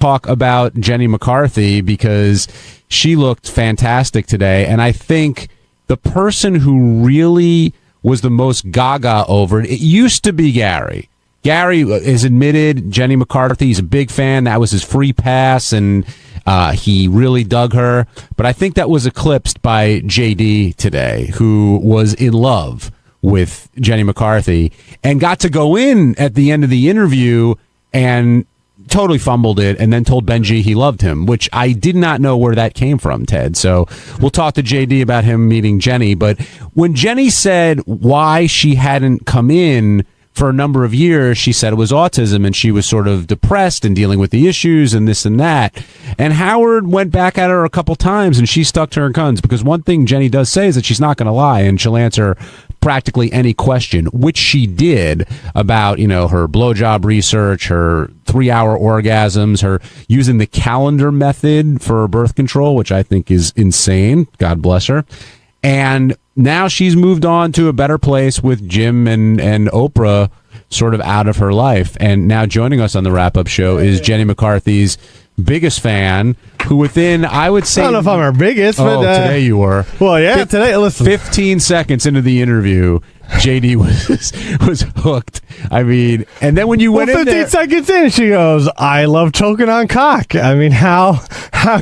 talk about Jenny McCarthy because she looked fantastic today. And I think the person who really was the most gaga over it used to be Gary. Gary is admitted Jenny McCarthy, he's a big fan. That was his free pass, and he really dug her. But I think that was eclipsed by JD today, who was in love with Jenny McCarthy and got to go in at the end of the interview and totally fumbled it and then told Benji he loved him, which I did not know where that came from, Ted. So we'll talk to JD about him meeting Jenny. But when Jenny said why she hadn't come in for a number of years, she said it was autism and she was sort of depressed and dealing with the issues and this and that. And Howard went back at her a couple times and she stuck to her guns, because one thing Jenny does say is that she's not going to lie and she'll answer practically any question, which she did about, her blowjob research, her 3-hour orgasms, her using the calendar method for birth control, which I think is insane. God bless her. And now she's moved on to a better place with Jim and Oprah sort of out of her life. And now joining us on the wrap-up show is Jenny McCarthy's biggest fan, who within, I would say... I don't know if I'm her biggest, but... today you were. Well, yeah, today, listen. 15 seconds into the interview, JD was hooked. I mean, and then when you went in there... 15 seconds in, she goes, I love choking on cock. I mean, how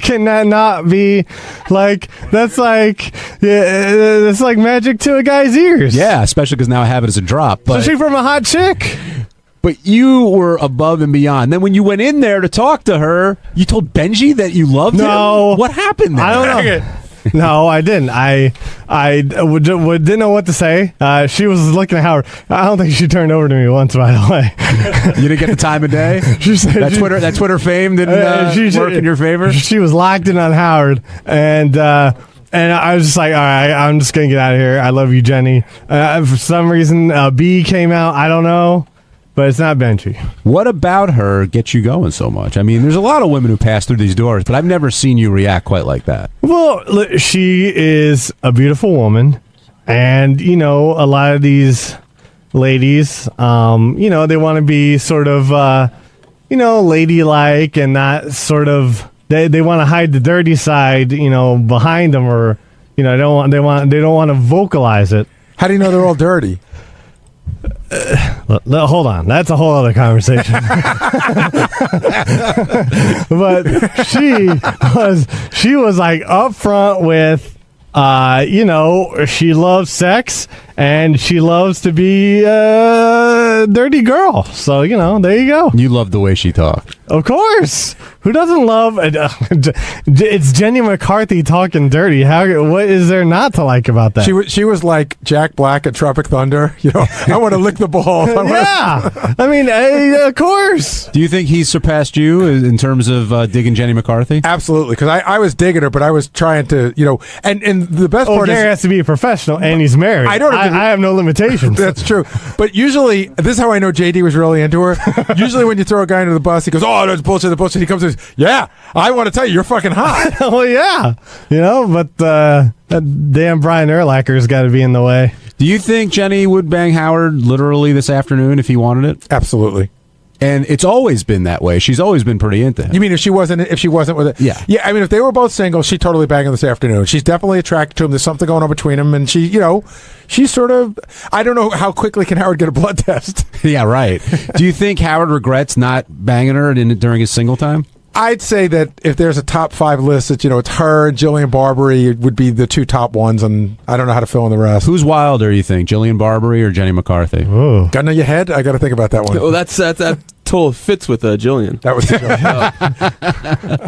can that not be, that's like magic to a guy's ears. Yeah, especially because now I have it as a drop. But, especially from a hot chick. But you were above and beyond. Then when you went in there to talk to her, you told Benji that you loved him? What happened there? I don't know. No, I didn't. I didn't know what to say. She was looking at Howard. I don't think she turned over to me once, by the way. You didn't get the time of day? She said that Twitter fame didn't work in your favor? She was locked in on Howard, and I was just like, all right, I'm just going to get out of here. I love you, Jenny. For some reason, B came out. I don't know. But it's not Benji. What about her gets you going so much? I mean, there's a lot of women who pass through these doors, but I've never seen you react quite like that. Well, she is a beautiful woman. And, a lot of these ladies, they want to be sort of, ladylike and not sort of, they want to hide the dirty side, behind them, or, they don't want to vocalize it. How do you know they're all dirty? Hold on, that's a whole other conversation. But she was like upfront with, she loves sex and she loves to be a dirty girl. So there you go. You love the way she talked. Of course. Who doesn't love? It's Jenny McCarthy talking dirty. What is there not to like about that? She was like Jack Black at Tropic Thunder. I want to lick the ball. Yeah, I mean, of course. Do you think he surpassed you in terms of digging Jenny McCarthy? Absolutely, because I was digging her, but I was trying to, and the best part Gary is has to be a professional, and he's married. I have no limitations. That's true. But usually, this is how I know JD was really into her. Usually, when you throw a guy into the bus, he goes, "Oh, that's bullshit." The bullshit. He comes and says, "Yeah, I want to tell you, you're fucking hot." Well, yeah, but that damn Brian Urlacher's got to be in the way. Do you think Jenny would bang Howard literally this afternoon if he wanted it? Absolutely. And it's always been that way. She's always been pretty into him. You mean if she wasn't with it? Yeah. Yeah, I mean, if they were both single, she'd totally bang him this afternoon. She's definitely attracted to him. There's something going on between them. And she's sort of, I don't know how quickly can Howard get a blood test. Yeah, right. Do you think Howard regrets not banging her during his single time? I'd say that if there's a top 5 list, that it's her and Jillian Barbary would be the 2 top ones, and I don't know how to fill in the rest. Who's wilder, you think, Jillian Barbary or Jenny McCarthy? Ooh. Got to know your head? I got to think about that one. Oh, that totally fits with Jillian. That was the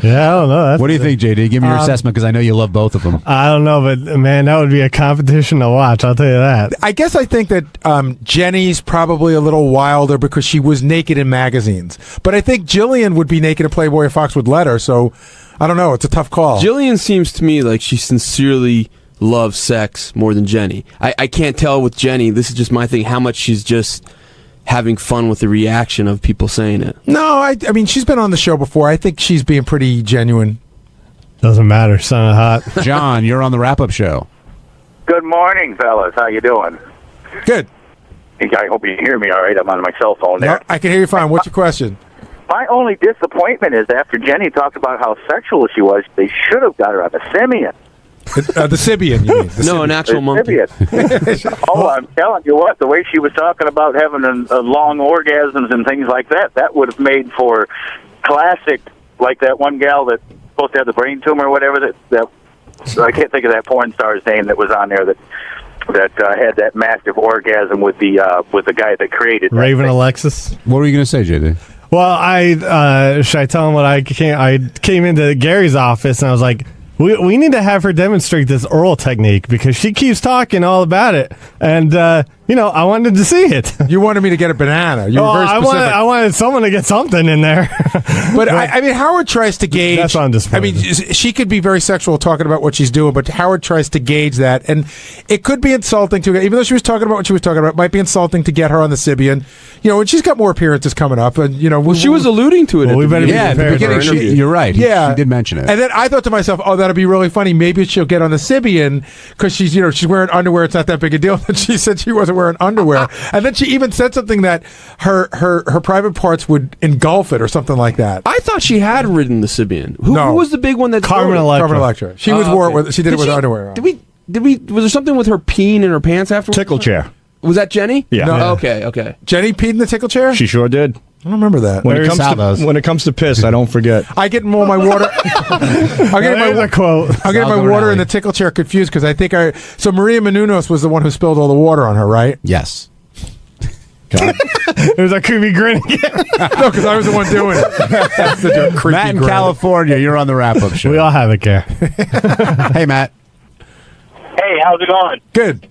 Yeah, I don't know. What do you think, JD? Give me your assessment, because I know you love both of them. I don't know, but man, that would be a competition to watch. I'll tell you that. I guess I think that Jenny's probably a little wilder because she was naked in magazines. But I think Jillian would be naked in Playboy if Fox would let her. So I don't know. It's a tough call. Jillian seems to me like she sincerely loves sex more than Jenny. I can't tell with Jenny, this is just my thing, how much she's just having fun with the reaction of people saying it. No, I mean, she's been on the show before. I think she's being pretty genuine. Doesn't matter. Son of hot. John, you're on the wrap-up show. Good morning, fellas. How you doing? Good. I hope you can hear me all right. I'm on my cell phone there. No, I can hear you fine. What's your question? My only disappointment is after Jenny talked about how sexual she was, they should have got her on the Simeon. The Sibian, you mean? The No, Sibian. an actual monkey. Oh, I'm telling you what, the way she was talking about having long orgasms and things like that, that would have made for classic, like that one gal that's supposed to have the brain tumor or whatever, that I can't think of that porn star's name that was on there that had that massive orgasm with the guy that created that Raven thing. Alexis. What were you going to say, JD? Well, should I tell him what I came into Gary's office and I was like, we need to have her demonstrate this oral technique because she keeps talking all about it, and I wanted to see it. You wanted me to get a banana. You were very specific. I wanted someone to get something in there. But I mean, Howard tries to gauge. That's on display. I mean, she could be very sexual talking about what she's doing, but Howard tries to gauge that, and it could be insulting to her. Even though she was talking about what she was talking about, it might be insulting to get her on the Sibian. And she's got more appearances coming up, and Well, she was alluding to it. Well, at we the better beginning. be Yeah, at the prepared beginning, for her you're right. Yeah, She did mention it. And then I thought to myself, oh, that'll be really funny. Maybe she'll get on the Sibian because she's wearing underwear. It's not that big a deal. And she said she wasn't wearing underwear, and then she even said something that her private parts would engulf it or something like that. I thought she had ridden the Sibian. Who No. was the big one that Carmen rode it? Electra. Carmen Electra. She was wore it with. She did it with underwear on. Did we? Was there something with her peeing in her pants afterwards? Tickle chair. Was that Jenny? Yeah. No. Oh, okay. Jenny peed in the tickle chair? She sure did. I don't remember that. When it comes to piss, I don't forget. I get all my water. There's a quote. I'm getting my Sal water Governale. in the tickle chair confused because I think So Maria Menounos was the one who spilled all the water on her, right? Yes. There's a creepy grin again. No, because I was the one doing it. That's the creepy Matt in grin. California, you're on the wrap-up show. We all have it, Gary. Hey, Matt. Hey, how's it going? Good.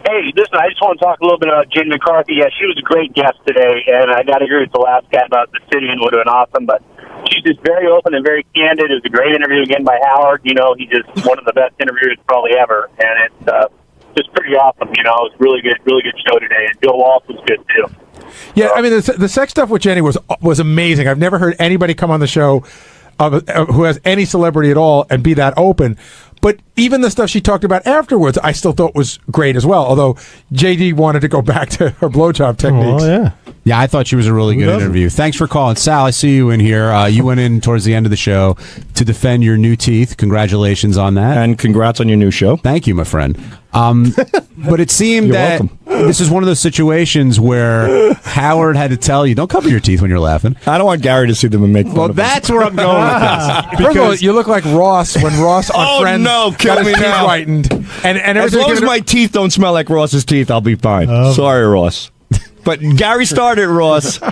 Hey, listen, I just want to talk a little bit about Jen McCarthy. Yeah, she was a great guest today, and I got to agree with the last guy about the city and would have been awesome, but she's just very open and very candid. It was a great interview again by Howard. He's just one of the best interviewers probably ever, and it's just pretty awesome. It was really good show today, and Bill Walsh was good, too. Yeah, I mean, the sex stuff with Jenny was amazing. I've never heard anybody come on the show who has any celebrity at all and be that open. But even the stuff she talked about afterwards, I still thought was great as well. Although JD wanted to go back to her blowjob techniques. Oh, yeah. Yeah, I thought she was a really good doesn't? interview. Thanks for calling. Sal, I see you in here. You went in towards the end of the show to defend your new teeth. Congratulations on that. And congrats on your new show. Thank you, my friend. But it seemed You're that welcome. this is one of those situations where Howard had to tell you, don't cover your teeth when you're laughing. I don't want Gary to see them and make fun Well, of them. that's where I'm going with this. First of all, you look like Ross when Ross on Oh, Friends no, kill got his me teeth now. whitened. And As everything's long as given- my teeth don't smell like Ross's teeth, I'll be fine. Sorry, Ross. But Gary started Ross. All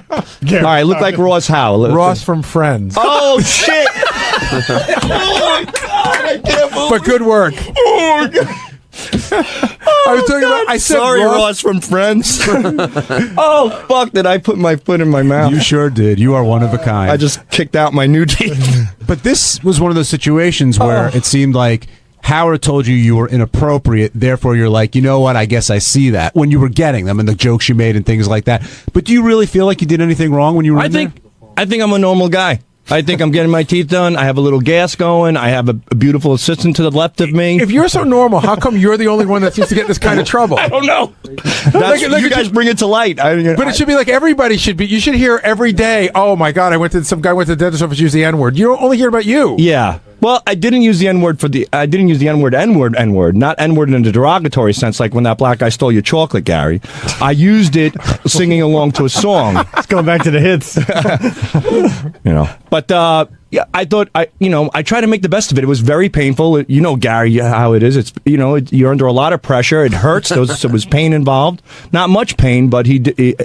right, look like Ross how? Ross from Friends. Oh, shit. Oh, my God. I can't believe But good work. Oh, God. I was talking about. I said Sorry, Ross. Ross from Friends. Oh, fuck, did I put my foot in my mouth? You sure did. You are one of a kind. I just kicked out my new teeth. But this was one of those situations where it seemed like Howard told you were inappropriate, therefore you're like, you know what, I guess I see that when you were getting them and the jokes you made and things like that. But do you really feel like you did anything wrong when you were I in think there? I think I'm a normal guy. I think I'm getting my teeth done. I have a little gas going. I have a beautiful assistant to the left of me. If you're so normal, how come you're the only one that seems to get this kind of trouble? I don't know. Look You at guys you. bring it to light. But it should be like everybody should be. You should hear every day. Oh my God! Some guy went to the dentist office, used the N-word. You don't only hear about you. Yeah. Well, I didn't use the N-word I didn't use the N-word, not N-word in a derogatory sense, like when that black guy stole your chocolate, Gary. I used it singing along to a song. Let's go back to the hits. But yeah, I thought I tried to make the best of it. It was very painful. Gary, how it is. It's you're under a lot of pressure. It hurts. There was pain involved. Not much pain, but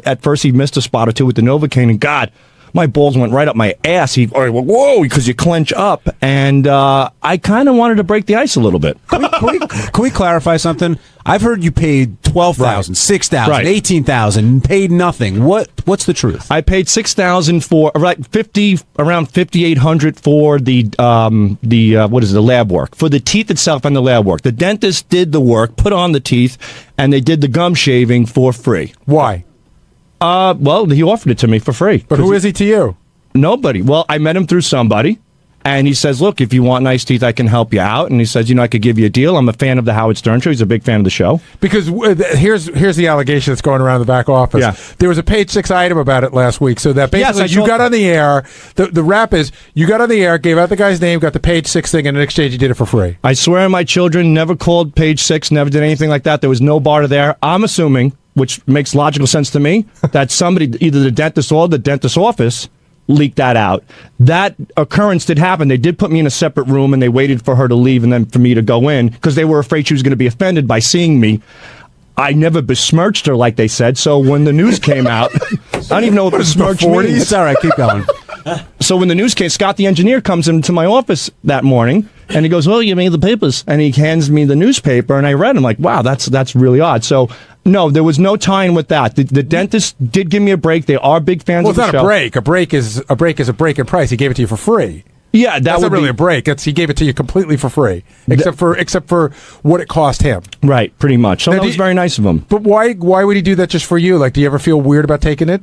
at first he missed a spot or two with the Novocaine, and God, my balls went right up my ass. Whoa, because you clench up, and I kind of wanted to break the ice a little bit. Can we clarify something? I've heard you paid $12,000, $6,000, Right. $18,000, and paid nothing. What's the truth? I paid $6,000 for around $5,800 for the lab work, for the teeth itself and the lab work. The dentist did the work, put on the teeth, and they did the gum shaving for free. Why? Well, he offered it to me for free. But who is he to you? Nobody. Well, I met him through somebody, And he says, look, if you want nice teeth, I can help you out. And he says, I could give you a deal. I'm a fan of the Howard Stern Show. He's a big fan of the show. Because here's the allegation that's going around the back office. Yeah. There was a Page 6 item about it last week. So that basically Yes, you got on the air. The rap is you got on the air, gave out the guy's name, got the Page 6 thing, and in exchange you did it for free. I swear on my children, never called Page 6, never did anything like that. There was no barter there. I'm assuming, which makes logical sense to me, that somebody, either the dentist or the dentist's office, leaked that out. That occurrence did happen. They did put me in a separate room and they waited for her to leave and then for me to go in because they were afraid she was going to be offended by seeing me. I never besmirched her like they said. So when the news came out, I don't even know what besmirch means. It's all right. Keep going. So when the news came, Scott the engineer comes into my office that morning and he goes, "Well, you made the papers," and he hands me the newspaper and I read. I'm like, "Wow, that's really odd." So no, there was no tie-in with that. The dentist did give me a break. They are big fans of the show. Well, it's not a break. A break is a break in price. He gave it to you for free. Yeah, that's not really a break. He gave it to you completely for free, except for what it cost him. Right, pretty much. So that was very nice of him. But why would he do that just for you? Like, do you ever feel weird about taking it?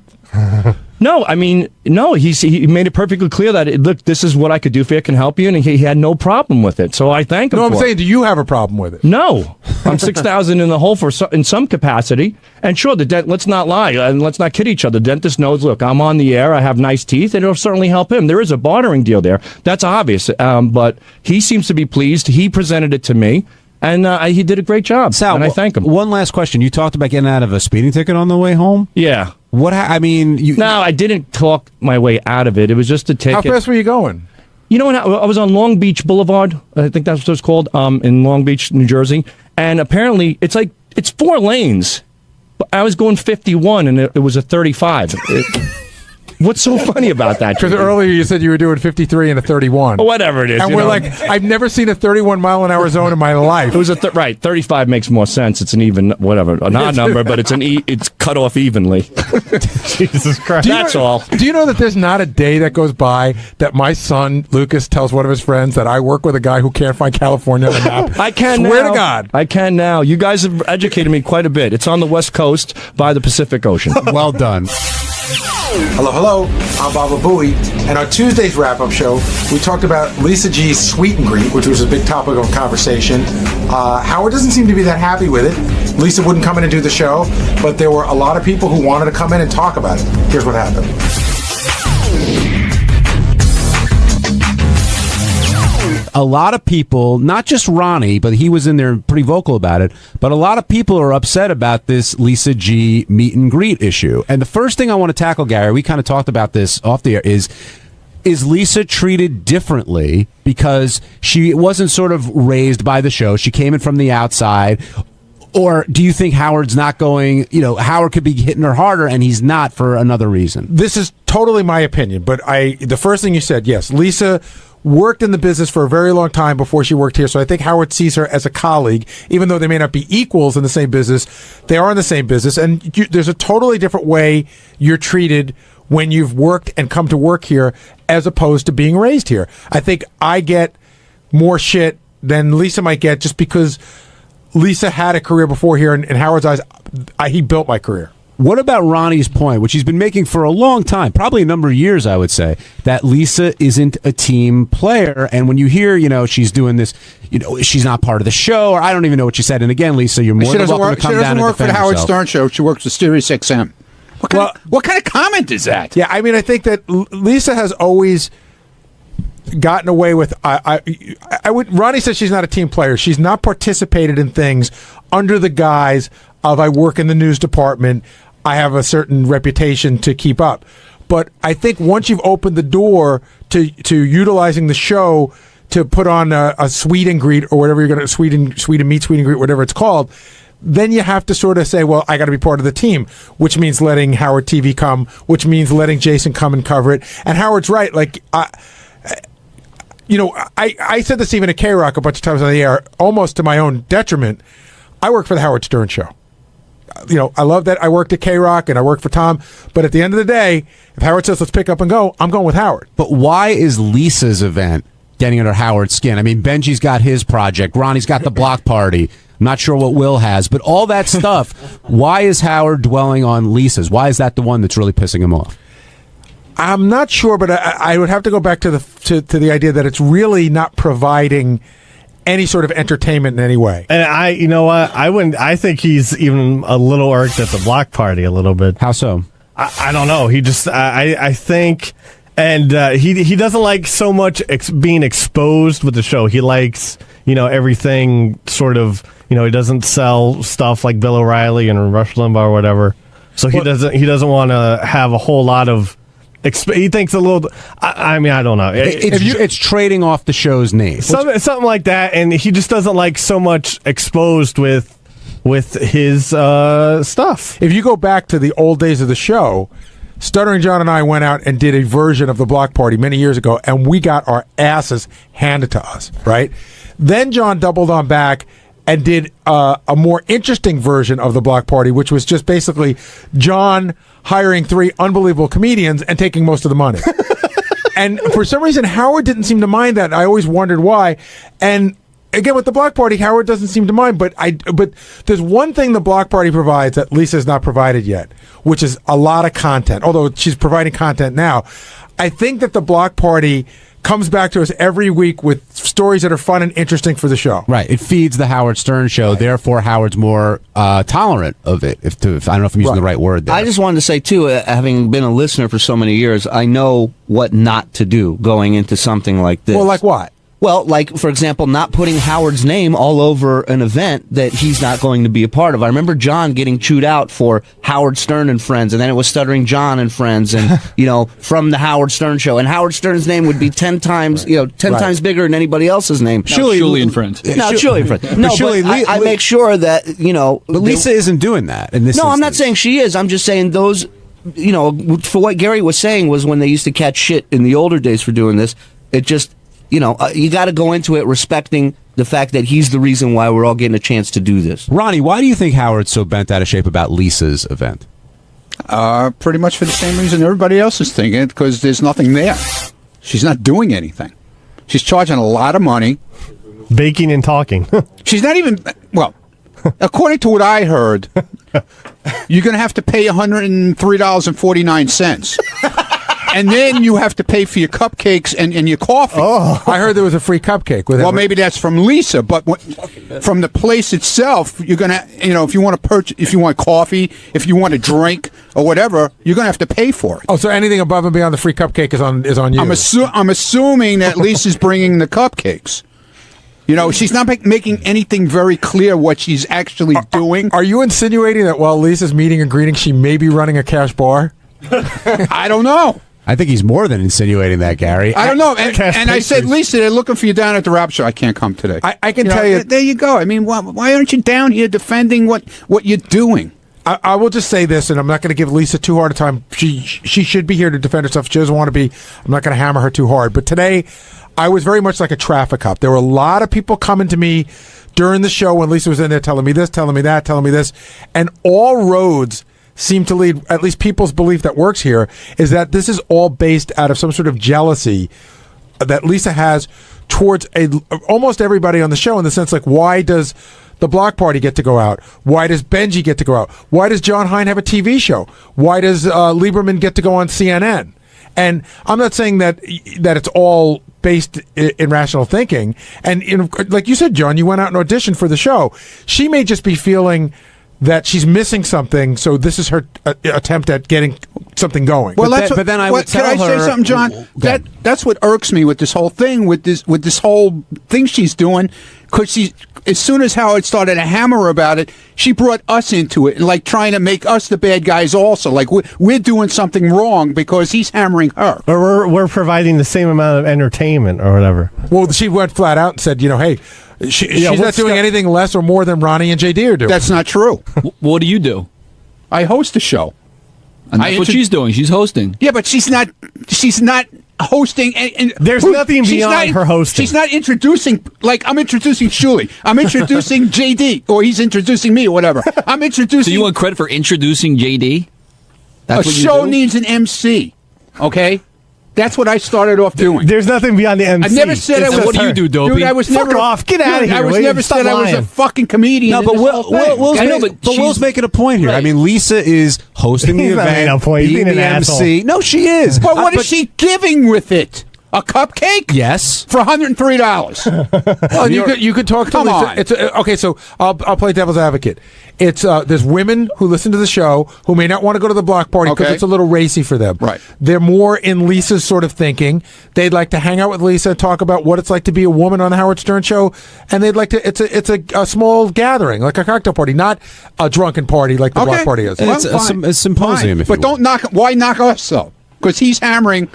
No, I mean, no. He made it perfectly clear that look, this is what I could do for you, can help you, and he had no problem with it. So I thank him. No, I'm for saying, it. do you have a problem with it? No, I'm 6,000 in the hole in some capacity. And sure, let's not lie and let's not kid each other. The dentist knows. Look, I'm on the air. I have nice teeth, and it'll certainly help him. There is a bartering deal there. That's obvious. But he seems to be pleased. He presented it to me. And he did a great job, Sal, and I thank him. One last question. You talked about getting out of a speeding ticket on the way home? Yeah. What? I mean, No, I didn't talk my way out of it. It was just a ticket. How fast were you going? You know what? I was on Long Beach Boulevard. I think that's what it's called, in Long Beach, New Jersey. And apparently, it's 4 lanes. But I was going 51, and it was a 35. What's so funny about that? Because earlier you said you were doing 53 and a 31. Whatever it is. And we're like, I've never seen a 31-mile-an-hour zone in my life. It was right. 35 makes more sense. It's an even, whatever, an odd number, but it's cut off evenly. Jesus Christ. That's all. Do you know that there's not a day that goes by that my son, Lucas, tells one of his friends that I work with a guy who can't find California on the map? I can Swear now. to God. I can now. You guys have educated me quite a bit. It's on the West Coast by the Pacific Ocean. Well done. Hello. I'm Baba Booey. And on Tuesday's wrap-up show, we talked about Lisa G's sweet and greet, which was a big topic of conversation. Howard doesn't seem to be that happy with it. Lisa wouldn't come in and do the show, but there were a lot of people who wanted to come in and talk about it. Here's what happened. A lot of people, not just Ronnie, but he was in there pretty vocal about it, but a lot of people are upset about this Lisa G meet and greet issue. And the first thing I want to tackle, Gary, we kind of talked about this off the air, is Lisa treated differently because she wasn't sort of raised by the show? She came in from the outside. Or do you think Howard's not going, Howard could be hitting her harder and he's not for another reason? This is totally my opinion, but the first thing you said, yes, Lisa worked in the business for a very long time before she worked here, so I think Howard sees her as a colleague. Even though they may not be equals in the same business, they are in the same business, and there's a totally different way you're treated when you've worked and come to work here as opposed to being raised here. I think I get more shit than Lisa might get just because Lisa had a career before here, and in Howard's eyes, he built my career. What about Ronnie's point, which he's been making for a long time, probably a number of years, I would say, that Lisa isn't a team player? And when you hear, she's doing this, she's not part of the show, or I don't even know what she said. And again, Lisa, you're more than welcome to come down and defend yourself. She doesn't work for the Howard Stern Show. She works for Sirius XM. What kind of comment is that? Yeah, I mean, I think that Lisa has always gotten away with. Ronnie says she's not a team player. She's not participated in things under the guise of I work in the news department. I have a certain reputation to keep up. But I think once you've opened the door to utilizing the show to put on a sweet and greet or whatever you're going to sweet and meet, sweet and greet, whatever it's called, then you have to sort of say, well, I got to be part of the team, which means letting Howard TV come, which means letting Jason come and cover it. And Howard's right. Like, I said this even at K-Rock a bunch of times on the air, almost to my own detriment. I work for the Howard Stern Show. I love that I worked at K-Rock and I worked for Tom, but at the end of the day, if Howard says let's pick up and go, I'm going with Howard. But why is Lisa's event getting under Howard's skin? I mean, Benji's got his project. Ronnie's got the block party. I'm not sure what Will has, but all that stuff, why is Howard dwelling on Lisa's? Why is that the one that's really pissing him off? I'm not sure, but I would have to go back to the idea that it's really not providing any sort of entertainment in any way. And you know what? I think he's even a little irked at the block party a little bit. How so? I don't know. He just, I think, and he doesn't like so much being exposed with the show. He likes, everything sort of, he doesn't sell stuff like Bill O'Reilly and Rush Limbaugh or whatever. So he doesn't want to have a whole lot of. He thinks a little. I mean, I don't know. It's trading off the show's name. Something like that, and he just doesn't like so much exposed with his stuff. If you go back to the old days of the show, Stuttering John and I went out and did a version of the block party many years ago, and we got our asses handed to us, right? Then John doubled on back and did a more interesting version of the block party, which was just basically John hiring 3 unbelievable comedians and taking most of the money. And for some reason, Howard didn't seem to mind that. I always wondered why. And again, with the block party, Howard doesn't seem to mind. But there's one thing the block party provides that Lisa's not provided yet, which is a lot of content. Although she's providing content now, I think that the block party comes back to us every week with stories that are fun and interesting for the show. Right. It feeds the Howard Stern show. Right. Therefore, Howard's more tolerant of it. If I don't know if I'm using the right word there. I just wanted to say, too, having been a listener for so many years, I know what not to do going into something like this. Well, like what? Well, like, for example, not putting Howard's name all over an event that he's not going to be a part of. I remember John getting chewed out for Howard Stern and Friends, and then it was Stuttering John and Friends, and, from the Howard Stern show. And Howard Stern's name would be 10 times, 10 times bigger than anybody else's name. Shuley and Friends. No, Shuley and Friends. No, but I make sure that, But Lisa isn't doing that in this No, instance. I'm not saying she is. I'm just saying those, for what Gary was saying was when they used to catch shit in the older days for doing this, it just... you got to go into it respecting the fact that he's the reason why we're all getting a chance to do this. Ronnie, why do you think Howard's so bent out of shape about Lisa's event? Pretty much for the same reason everybody else is thinking it, because there's nothing there. She's not doing anything. She's charging a lot of money. Baking and talking. She's not even, well, according to what I heard, you're going to have to pay $103.49. And then you have to pay for your cupcakes and your coffee. Oh, I heard there was a free cupcake with it. Well, maybe that's from Lisa, but from the place itself, you're gonna, if you want to purchase, if you want coffee, if you want a drink or whatever, you're gonna have to pay for it. Oh, so anything above and beyond the free cupcake is on you. I'm assuming that Lisa's bringing the cupcakes. She's not making anything very clear what she's actually doing. Are you insinuating that while Lisa's meeting and greeting, she may be running a cash bar? I don't know. I think he's more than insinuating that, Gary. I don't know. And I said, Lisa, they're looking for you down at the rap show. I can't come today. I can tell you. There you go. I mean, why aren't you down here defending what you're doing? I will just say this, and I'm not going to give Lisa too hard a time. She should be here to defend herself. She doesn't want to be. I'm not going to hammer her too hard. But today, I was very much like a traffic cop. There were a lot of people coming to me during the show when Lisa was in there telling me this, telling me that, telling me this. And all roads seem to lead, at least people's belief that works here, is that this is all based out of some sort of jealousy that Lisa has towards almost everybody on the show, in the sense, like, why does the block party get to go out? Why does Benji get to go out? Why does John Hein have a TV show? Why does Lieberman get to go on CNN? And I'm not saying that it's all based in rational thinking. And like you said, John, you went out and auditioned for the show. She may just be feeling that she's missing something, so this is her attempt at getting something going. Well, but then I would tell her. Can I say something, John? That's what irks me with this whole thing, with this whole thing she's doing, because as soon as Howard started to hammer her about it, she brought us into it, and like trying to make us the bad guys also. Like we're doing something wrong because he's hammering her. Or we're providing the same amount of entertainment or whatever. Well, she went flat out and said, hey, she's not doing anything less or more than Ronnie and JD are doing. That's not true. What do you do? I host a show. And that's what she's doing. She's hosting. Yeah, but she's not hosting. And there's nothing beyond her hosting. She's not introducing, like I'm introducing Shuley. I'm introducing JD, or he's introducing me, or whatever. I'm introducing. So you want credit for introducing JD? That's a show needs an MC, okay? That's what I started off doing. There's nothing beyond the MC. I never said I was. What do you do, Dopey? Dude, I was Fuck never off. Get out of here. I was Will you? never Stop said I was a lying. fucking comedian. No, in but this whole thing. Will's making a point here. I mean, Lisa is hosting the He's not making event, a point. He's being being the an MC. asshole. No, she is. But what is she giving with it? A cupcake? Yes. For $103. Well, you could talk to Come Lisa. on. It's okay. So I'll play devil's advocate. It's there's women who listen to the show who may not want to go to the block party because Okay. it's a little racy for them. Right. They're more in Lisa's sort of thinking. They'd like to hang out with Lisa, talk about what it's like to be a woman on the Howard Stern show, and they'd like to. It's a small gathering, like a cocktail party, not a drunken party like the block party is. Well, It's fine. a symposium, Fine. if But you will. don't knock. Why knock us though? Because he's hammering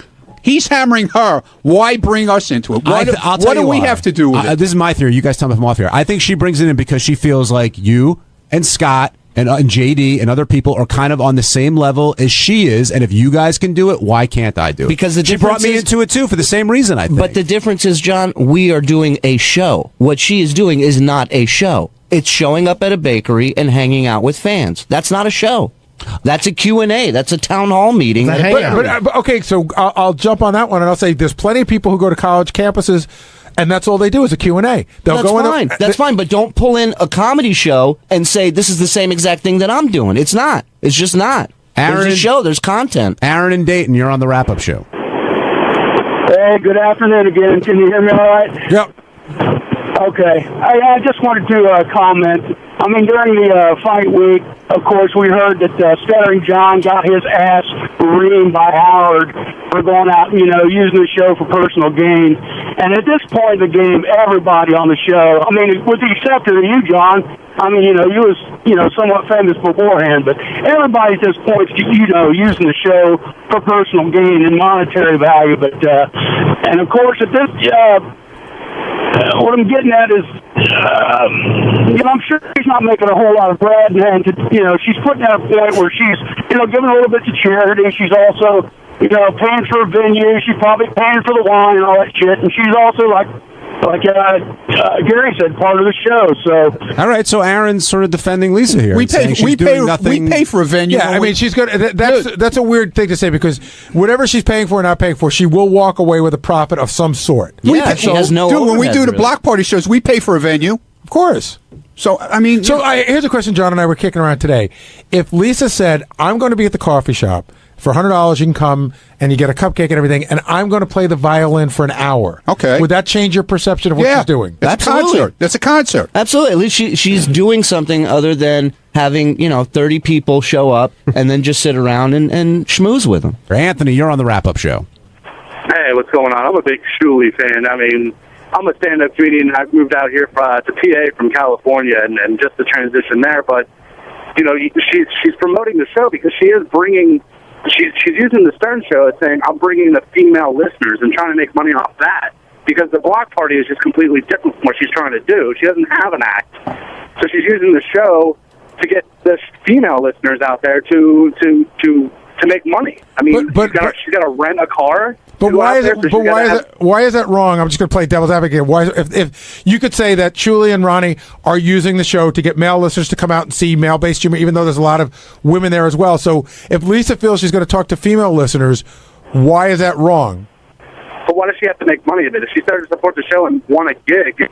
her. Why bring us into it? I'll tell What you do we why. have to do with it? This is my theory. You guys tell me if I'm off here. I think she brings it in because she feels like you and Scott and JD and other people are kind of on the same level as she is. And if you guys can do it, why can't I do it? Because the she brought difference me is- into it too for the same reason, I think. But the difference is, John, we are doing a show. What she is doing is not a show. It's showing up at a bakery and hanging out with fans. That's not a show. That's a Q&A. That's a town hall meeting. It's a hangout. But okay, so I'll jump on that one and I'll say there's plenty of people who go to college campuses and that's all they do is a Q&A. They'll That's go fine. That's fine, but don't pull in a comedy show and say this is the same exact thing that I'm doing. It's not. It's just not. There's Aaron- a show. There's content. Aaron and Dayton, you're on the wrap-up show. Hey, good afternoon again. Can you hear me all right? Yep. Okay. I just wanted to comment. I mean, during the fight week, of course, we heard that Stuttering John got his ass reamed by Howard for going out, using the show for personal gain. And at this point in the game, everybody on the show, I mean, with the exception of you, John, I mean, you was, somewhat famous beforehand, but everybody at this point, using the show for personal gain and monetary value. But, and of course, at this, what I'm getting at is, I'm sure she's not making a whole lot of bread, and she's putting at a point where she's, giving a little bit to charity. She's also, paying for a venue. She's probably paying for the wine and all that shit, and she's also like Gary said, part of the show. So, all right, so Aaron's sort of defending Lisa here. We and saying pay. she's We doing pay. nothing. We pay for a venue. Yeah, I mean, she's good. That's a weird thing to say because whatever she's paying for or not paying for, she will walk away with a profit of some sort. Yeah, she has no Dude, when we overhead, do the really. block party shows, we pay for a venue. Of course. So I mean, So here's a question John and I were kicking around today. If Lisa said, I'm going to be at the coffee shop, for $100 you can come and you get a cupcake and everything, and I'm going to play the violin for an hour. Okay. Would that change your perception of what she's doing? That's a Absolutely. concert. That's a concert. Absolutely. At least she's doing something other than having, 30 people show up and then just sit around and schmooze with them. Anthony, you're on the wrap-up show. Hey, what's going on? I'm a big Shuley fan. I mean, I'm a stand-up comedian. I moved out here to PA from California, and just the transition there. But she's promoting the show because she is bringing. She's using the Stern Show as saying, I'm bringing the female listeners and trying to make money off that. Because the block party is just completely different from what she's trying to do. She doesn't have an act. So she's using the show to get the female listeners out there to make money. I mean, she's got to rent a car. But why is that wrong? I'm just going to play devil's advocate. Why if you could say that Julie and Ronnie are using the show to get male listeners to come out and see male-based humor, even though there's a lot of women there as well. So if Lisa feels she's going to talk to female listeners, why is that wrong? But why does she have to make money of it? If she started to support the show and won a gig,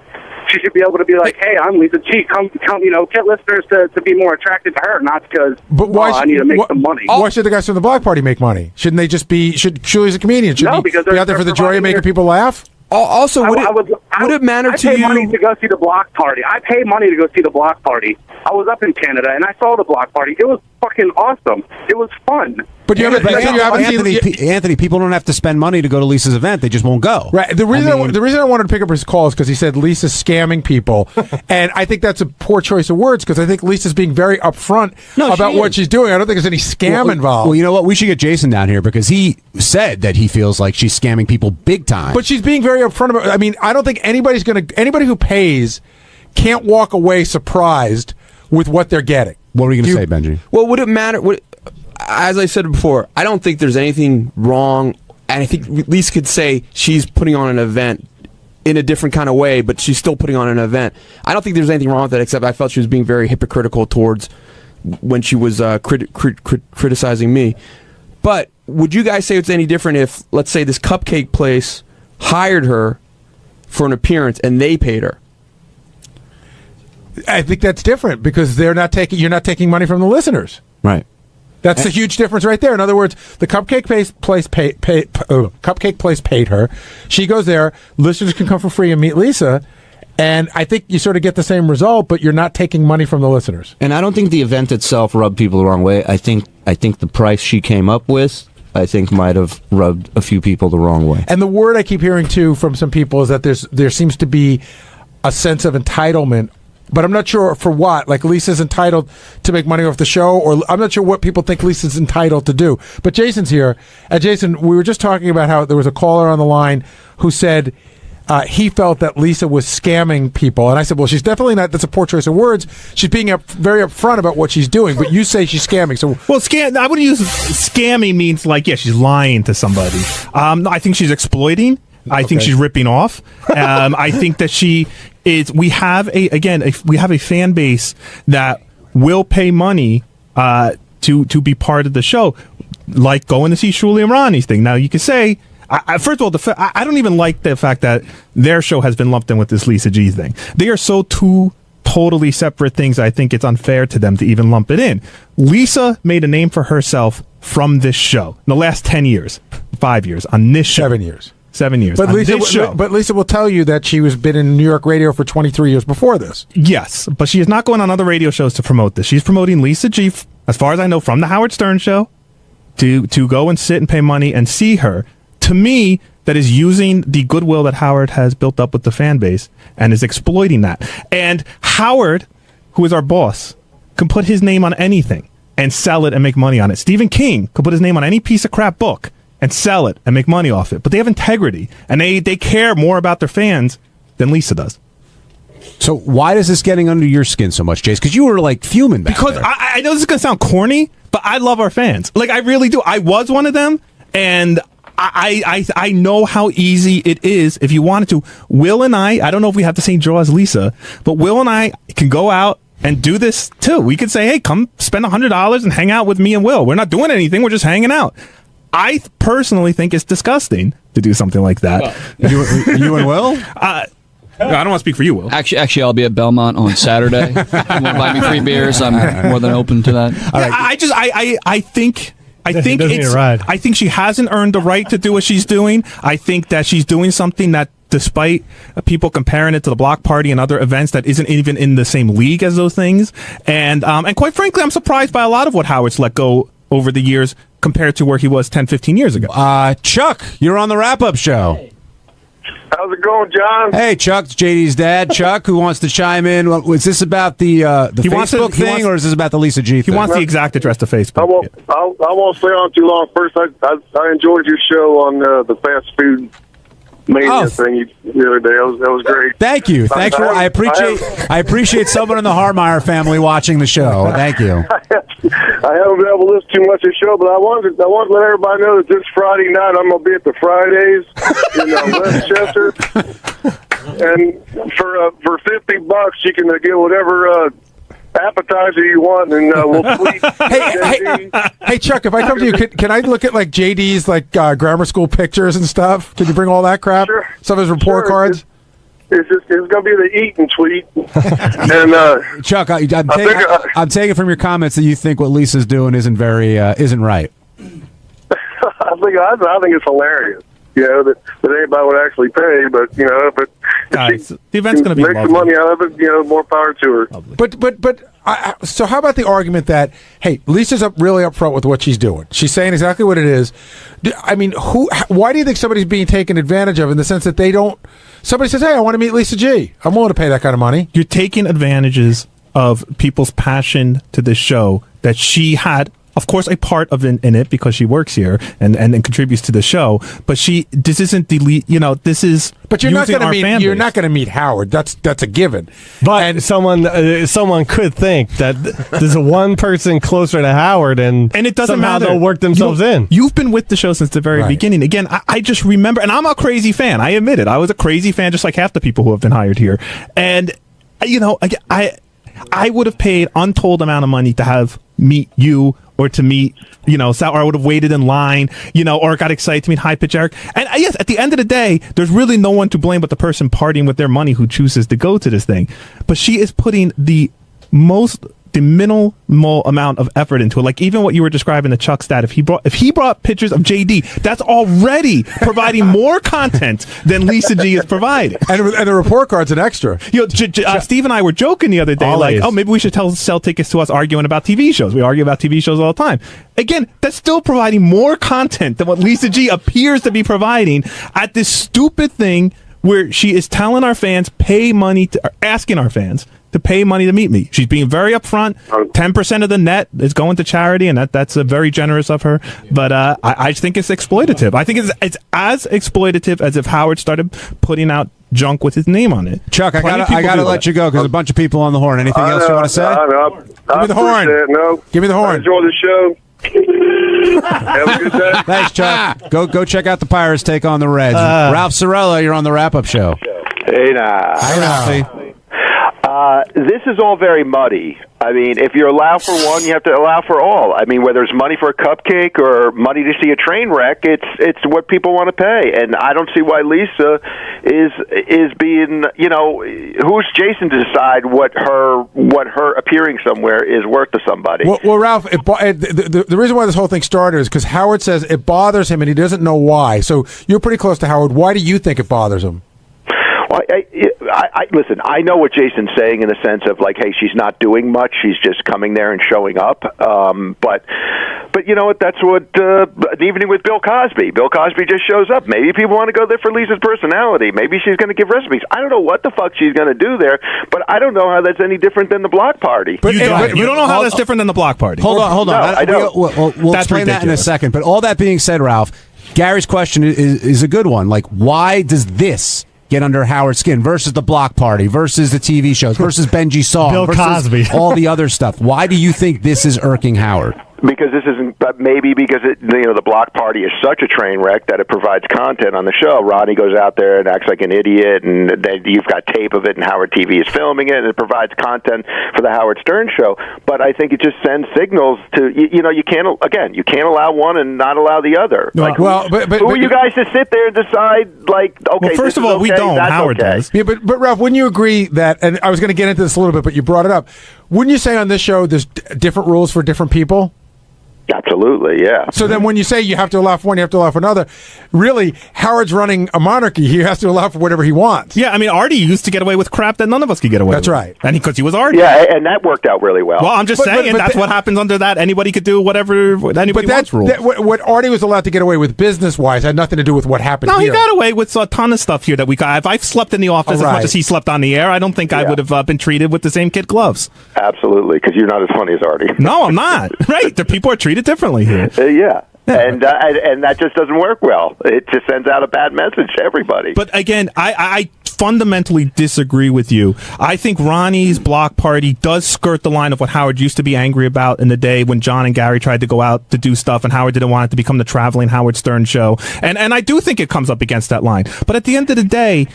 she should be able to be like, "Hey, I'm Lisa G. Come, get listeners to be more attracted to her, not because I need to make some money." Why should the guys from the block party make money? Shouldn't they just be? Should Julie's a comedian? Should No, he because be out there for the joy of making people laugh? Also, would it matter I to pay you? money to go see the block party. I pay money to go see the block party. I was up in Canada and I saw the block party. It was fucking awesome. It was fun. But you haven't seen Anthony, people don't have to spend money to go to Lisa's event. They just won't go. Right. The reason I wanted to pick up his call is because he said Lisa's scamming people, and I think that's a poor choice of words because I think Lisa's being very upfront about what she's doing. I don't think there's any scam involved. Well, you know what? We should get Jason down here because he said that he feels like she's scamming people big time. But she's being very upfront about. I mean, I don't think anybody who pays can't walk away surprised with what they're getting. What were you going to say, Benji? Well, would it matter? As I said before, I don't think there's anything wrong, and I think Lisa could say she's putting on an event in a different kind of way, but she's still putting on an event. I don't think there's anything wrong with that, except I felt she was being very hypocritical towards when she was criticizing me. But would you guys say it's any different if, let's say, this cupcake place hired her for an appearance and they paid her? I think that's different because you're not taking money from the listeners. Right. That's the huge difference right there. In other words, the cupcake place paid her. She goes there. Listeners can come for free and meet Lisa. And I think you sort of get the same result, but you're not taking money from the listeners. And I don't think the event itself rubbed people the wrong way. I think the price she came up with, I think, might have rubbed a few people the wrong way. And the word I keep hearing too from some people is that there seems to be a sense of entitlement. But I'm not sure for what. Like, Lisa's entitled to make money off the show, or I'm not sure what people think Lisa's entitled to do. But Jason's here. Jason, we were just talking about how there was a caller on the line who said he felt that Lisa was scamming people. And I said, well, she's definitely not. That's a poor choice of words. She's being very upfront about what she's doing. But you say she's scamming. So, well, I wouldn't use scamming means like, yeah, she's lying to somebody. No, I think she's exploiting. I think she's ripping off. I think that we have a fan base that will pay money to be part of the show, like going to see Shuli and Ronnie's thing. Now, you could say, first of all, I don't even like the fact that their show has been lumped in with this Lisa G thing. They are so two totally separate things. I think it's unfair to them to even lump it in. Lisa made a name for herself from this show in the last 10 years, 5 years on this show. 7 years. 7 years. But Lisa will tell you that she was been in New York radio for 23 years before this. Yes, but she is not going on other radio shows to promote this. She's promoting Lisa G, as far as I know, from the Howard Stern show, to go and sit and pay money and see her. To me, that is using the goodwill that Howard has built up with the fan base and is exploiting that. And Howard, who is our boss, can put his name on anything and sell it and make money on it. Stephen King could put his name on any piece of crap book and sell it and make money off it. But they have integrity, and they care more about their fans than Lisa does. So why is this getting under your skin so much, Jace? Because you were like fuming back because there. I know this is going to sound corny, but I love our fans. Like, I really do. I was one of them, and I know how easy it is if you wanted to. Will and I don't know if we have the same draw as Lisa, but Will and I can go out and do this too. We could say, hey, come spend $100 and hang out with me and Will. We're not doing anything. We're just hanging out. I personally think it's disgusting to do something like that. Well, you and Will? I don't want to speak for you, Will. Actually, I'll be at Belmont on Saturday. If you want to buy me free beers, I'm more than open to that. All right. I think she hasn't earned the right to do what she's doing. I think that she's doing something that, despite people comparing it to the Block Party and other events, that isn't even in the same league as those things. And quite frankly, I'm surprised by a lot of what Howard's let go over the years compared to where he was 10, 15 years ago. Chuck, you're on the wrap-up show. How's it going, John? Hey, Chuck, it's JD's dad. Chuck, who wants to chime in? Was this about the Facebook thing, or is this about the Lisa G thing? He wants the exact address to Facebook. I won't stay on too long. First, I enjoyed your show on the fast food mania thing the other day. That was great. Thank you. Thanks for. I appreciate someone in the Harmeyer family watching the show. Thank you. I haven't been able to listen too much of the show, but I wanted to let everybody know that this Friday night I'm going to be at the Fridays in Westchester, and for $50 you can get whatever appetizer you want, and we'll tweet. Hey, Chuck, if I come to you, can I look at like JD's like grammar school pictures and stuff? Can you bring all that crap? Sure. Some of his report cards. It's going to be the eat and tweet. And Chuck, I'm taking from your comments that you think what Lisa's doing isn't right. I think it's hilarious. You know, that anybody would actually pay, but you know, if the event's going to be make some money out of it, you know, more power to her. But so how about the argument that, hey, Lisa's really upfront with what she's doing. She's saying exactly what it is. I mean, why do you think somebody's being taken advantage of in the sense that somebody says, hey, I want to meet Lisa G. I'm willing to pay that kind of money. You're taking advantages of people's passion to this show that she had, of course, a part of in it because she works here and contributes to the show. But this isn't this is. But you're not going to meet. You're not going to meet Howard. That's a given. But someone could think that there's one person closer to Howard, and it doesn't matter. They'll work themselves in. You've been with the show since the very beginning. Again, I just remember, and I'm a crazy fan. I admit it. I was a crazy fan, just like half the people who have been hired here. And I would have paid untold amount of money to meet you or to meet, Sal, or I would have waited in line, or got excited to meet High Pitch Eric. And yes, at the end of the day, there's really no one to blame but the person partying with their money who chooses to go to this thing. But she is putting the minimal amount of effort into it. Like even what you were describing, the Chuck stat, if he brought pictures of JD, that's already providing more content than Lisa G is providing. And the report card's an extra. Steve and I were joking the other day, Always. maybe we should sell tickets to us arguing about TV shows. We argue about TV shows all the time. Again, that's still providing more content than what Lisa G appears to be providing at this stupid thing where she is telling our fans, asking our fans to pay money to meet me. She's being very upfront. 10% of the net is going to charity, and that's very generous of her. But I think it's exploitative. I think it's as exploitative as if Howard started putting out junk with his name on it. Chuck, I gotta let you go because a bunch of people on the the Anything else you want to say? Give me the horn. No. Give me the horn. Enjoy the show. Have a good day. Thanks, Chuck. Go check out the Pirates take on the Reds. Ralph Sorella, you're on the wrap-up show. Hey, now. Hi, Ralphie. This is all very muddy. I mean, if you allow for one, you have to allow for all. I mean, whether it's money for a cupcake or money to see a train wreck, it's what people want to pay. And I don't see why Lisa is being, who's Jason to decide what her appearing somewhere is worth to somebody. Well Ralph, the reason why this whole thing started is because Howard says it bothers him and he doesn't know why. So you're pretty close to Howard. Why do you think it bothers him? Well, listen, I know what Jason's saying in the sense of like, hey, she's not doing much. She's just coming there and showing up. But you know what? That's what an evening with Bill Cosby. Bill Cosby just shows up. Maybe people want to go there for Lisa's personality. Maybe she's going to give recipes. I don't know what the fuck she's going to do there, but I don't know how that's any different than the block party. But you don't know how that's different than the block party. Hold on. No, I don't. We'll That's explain that in a ridiculous. second. But all that being said, Ralph, Gary's question is a good one. Like, why does this get under Howard's skin versus the block party, versus the TV shows, versus Benji's song, Bill versus Cosby. all the other stuff? Why do you think this is irking Howard? Because this isn't, but maybe because the block party is such a train wreck that it provides content on the show. Ronnie goes out there and acts like an idiot, and you've got tape of it, and Howard TV is filming it, and it provides content for the Howard Stern show. But I think it just sends signals to you can't allow one and not allow the other. Like, who are you guys to sit there and decide? Like, okay, well, first of all, we don't. Howard does. Yeah, but Ralph, wouldn't you agree that? And I was going to get into this a little bit, but you brought it up. Wouldn't you say on this show there's different rules for different people? Absolutely, yeah. So then when you say you have to allow for one, you have to allow for another, really, Howard's running a monarchy. He has to allow for whatever he wants. Yeah, I mean, Artie used to get away with crap that none of us could get away with. That's right. And because he was Artie. Yeah, and that worked out really well. Well, I'm just saying that's what happens under that. Anybody could do whatever anybody wants rule. What Artie was allowed to get away with business-wise had nothing to do with what happened No, here. he got away with a ton of stuff here that we got. If I slept in the office as much as he slept on the air, I don't think I would have been treated with the same kid gloves. Absolutely, because you're not as funny as Artie. No, I'm not. Right. The people are treated differently here. Yeah. And that just doesn't work well. It just sends out a bad message to everybody. But again, I fundamentally disagree with you. I think Ronnie's block party does skirt the line of what Howard used to be angry about in the day when John and Gary tried to go out to do stuff and Howard didn't want it to become the traveling Howard Stern show. And I do think it comes up against that line. But at the end of the day,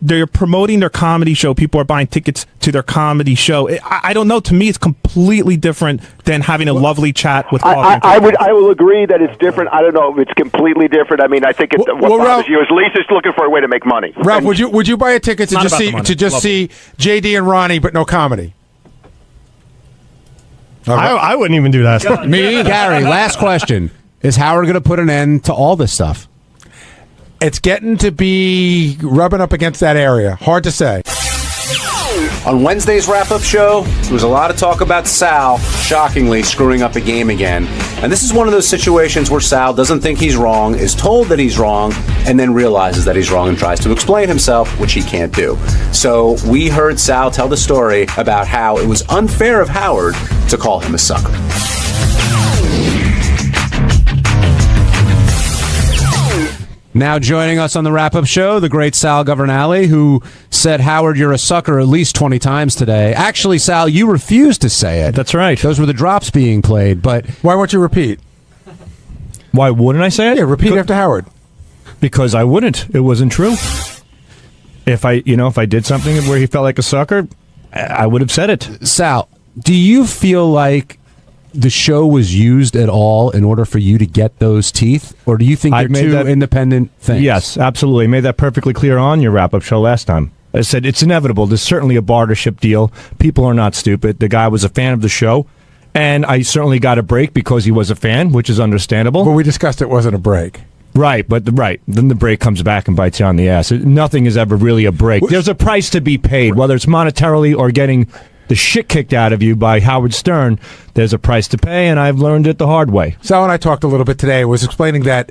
they're promoting their comedy show. People are buying tickets to their comedy show. I don't know. To me, it's completely different than having a lovely chat with coffee. I will agree that it's different. I don't know if it's completely different. I mean, I think what bothers you is Lisa's looking for a way to make money. Ralph, would you buy a ticket to just see JD and Ronnie, but no comedy? I wouldn't even do that. Me, Gary. Last question: is Howard going to put an end to all this stuff? It's getting to be rubbing up against that area. Hard to say. On Wednesday's wrap-up show, there was a lot of talk about Sal, shockingly, screwing up a game again. And this is one of those situations where Sal doesn't think he's wrong, is told that he's wrong, and then realizes that he's wrong and tries to explain himself, which he can't do. So we heard Sal tell the story about how it was unfair of Howard to call him a sucker. Now joining us on the wrap-up show, the great Sal Governale, who said, Howard, you're a sucker at least 20 times today. Actually, Sal, you refused to say it. That's right. Those were the drops being played, but... Why won't you repeat? Why wouldn't I say it? Yeah, repeat after Howard. Because I wouldn't. It wasn't true. If I did something where he felt like a sucker, I would have said it. Sal, do you feel like the show was used at all in order for you to get those teeth, or do you think they're two independent things? Yes, absolutely. I made that perfectly clear on your wrap-up show last time. I said it's inevitable. There's certainly a bartership deal. People are not stupid. The guy was a fan of the show, and I certainly got a break because he was a fan, which is understandable. But we discussed it wasn't a break. Right, but then the break comes back and bites you on the ass. Nothing is ever really a break. There's a price to be paid, whether it's monetarily or getting the shit kicked out of you by Howard Stern. There's a price to pay, and I've learned it the hard way. Sal and I talked a little bit today. I was explaining that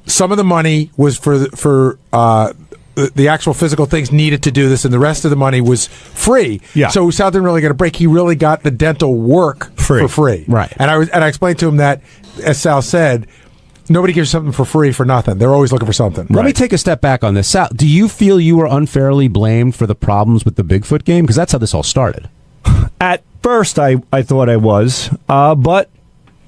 some of the money was for the actual physical things needed to do this, and the rest of the money was free. Yeah. So Sal didn't really get a break. He really got the dental work for free. Right. And I explained to him that, as Sal said, nobody gives you something for free for nothing. They're always looking for something. Let me take a step back on this. Sal, do you feel you were unfairly blamed for the problems with the Bigfoot game? Because that's how this all started. At first, I thought I was, but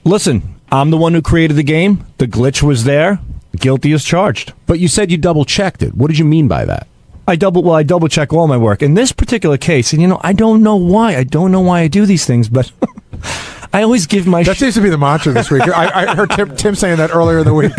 listen, I'm the one who created the game. The glitch was there. Guilty as charged. But you said you double-checked it. What did you mean by that? I double-check all my work. In this particular case, and I don't know why. I don't know why I do these things, but I always give my... That seems to be the mantra this week. I heard Tim saying that earlier in the week.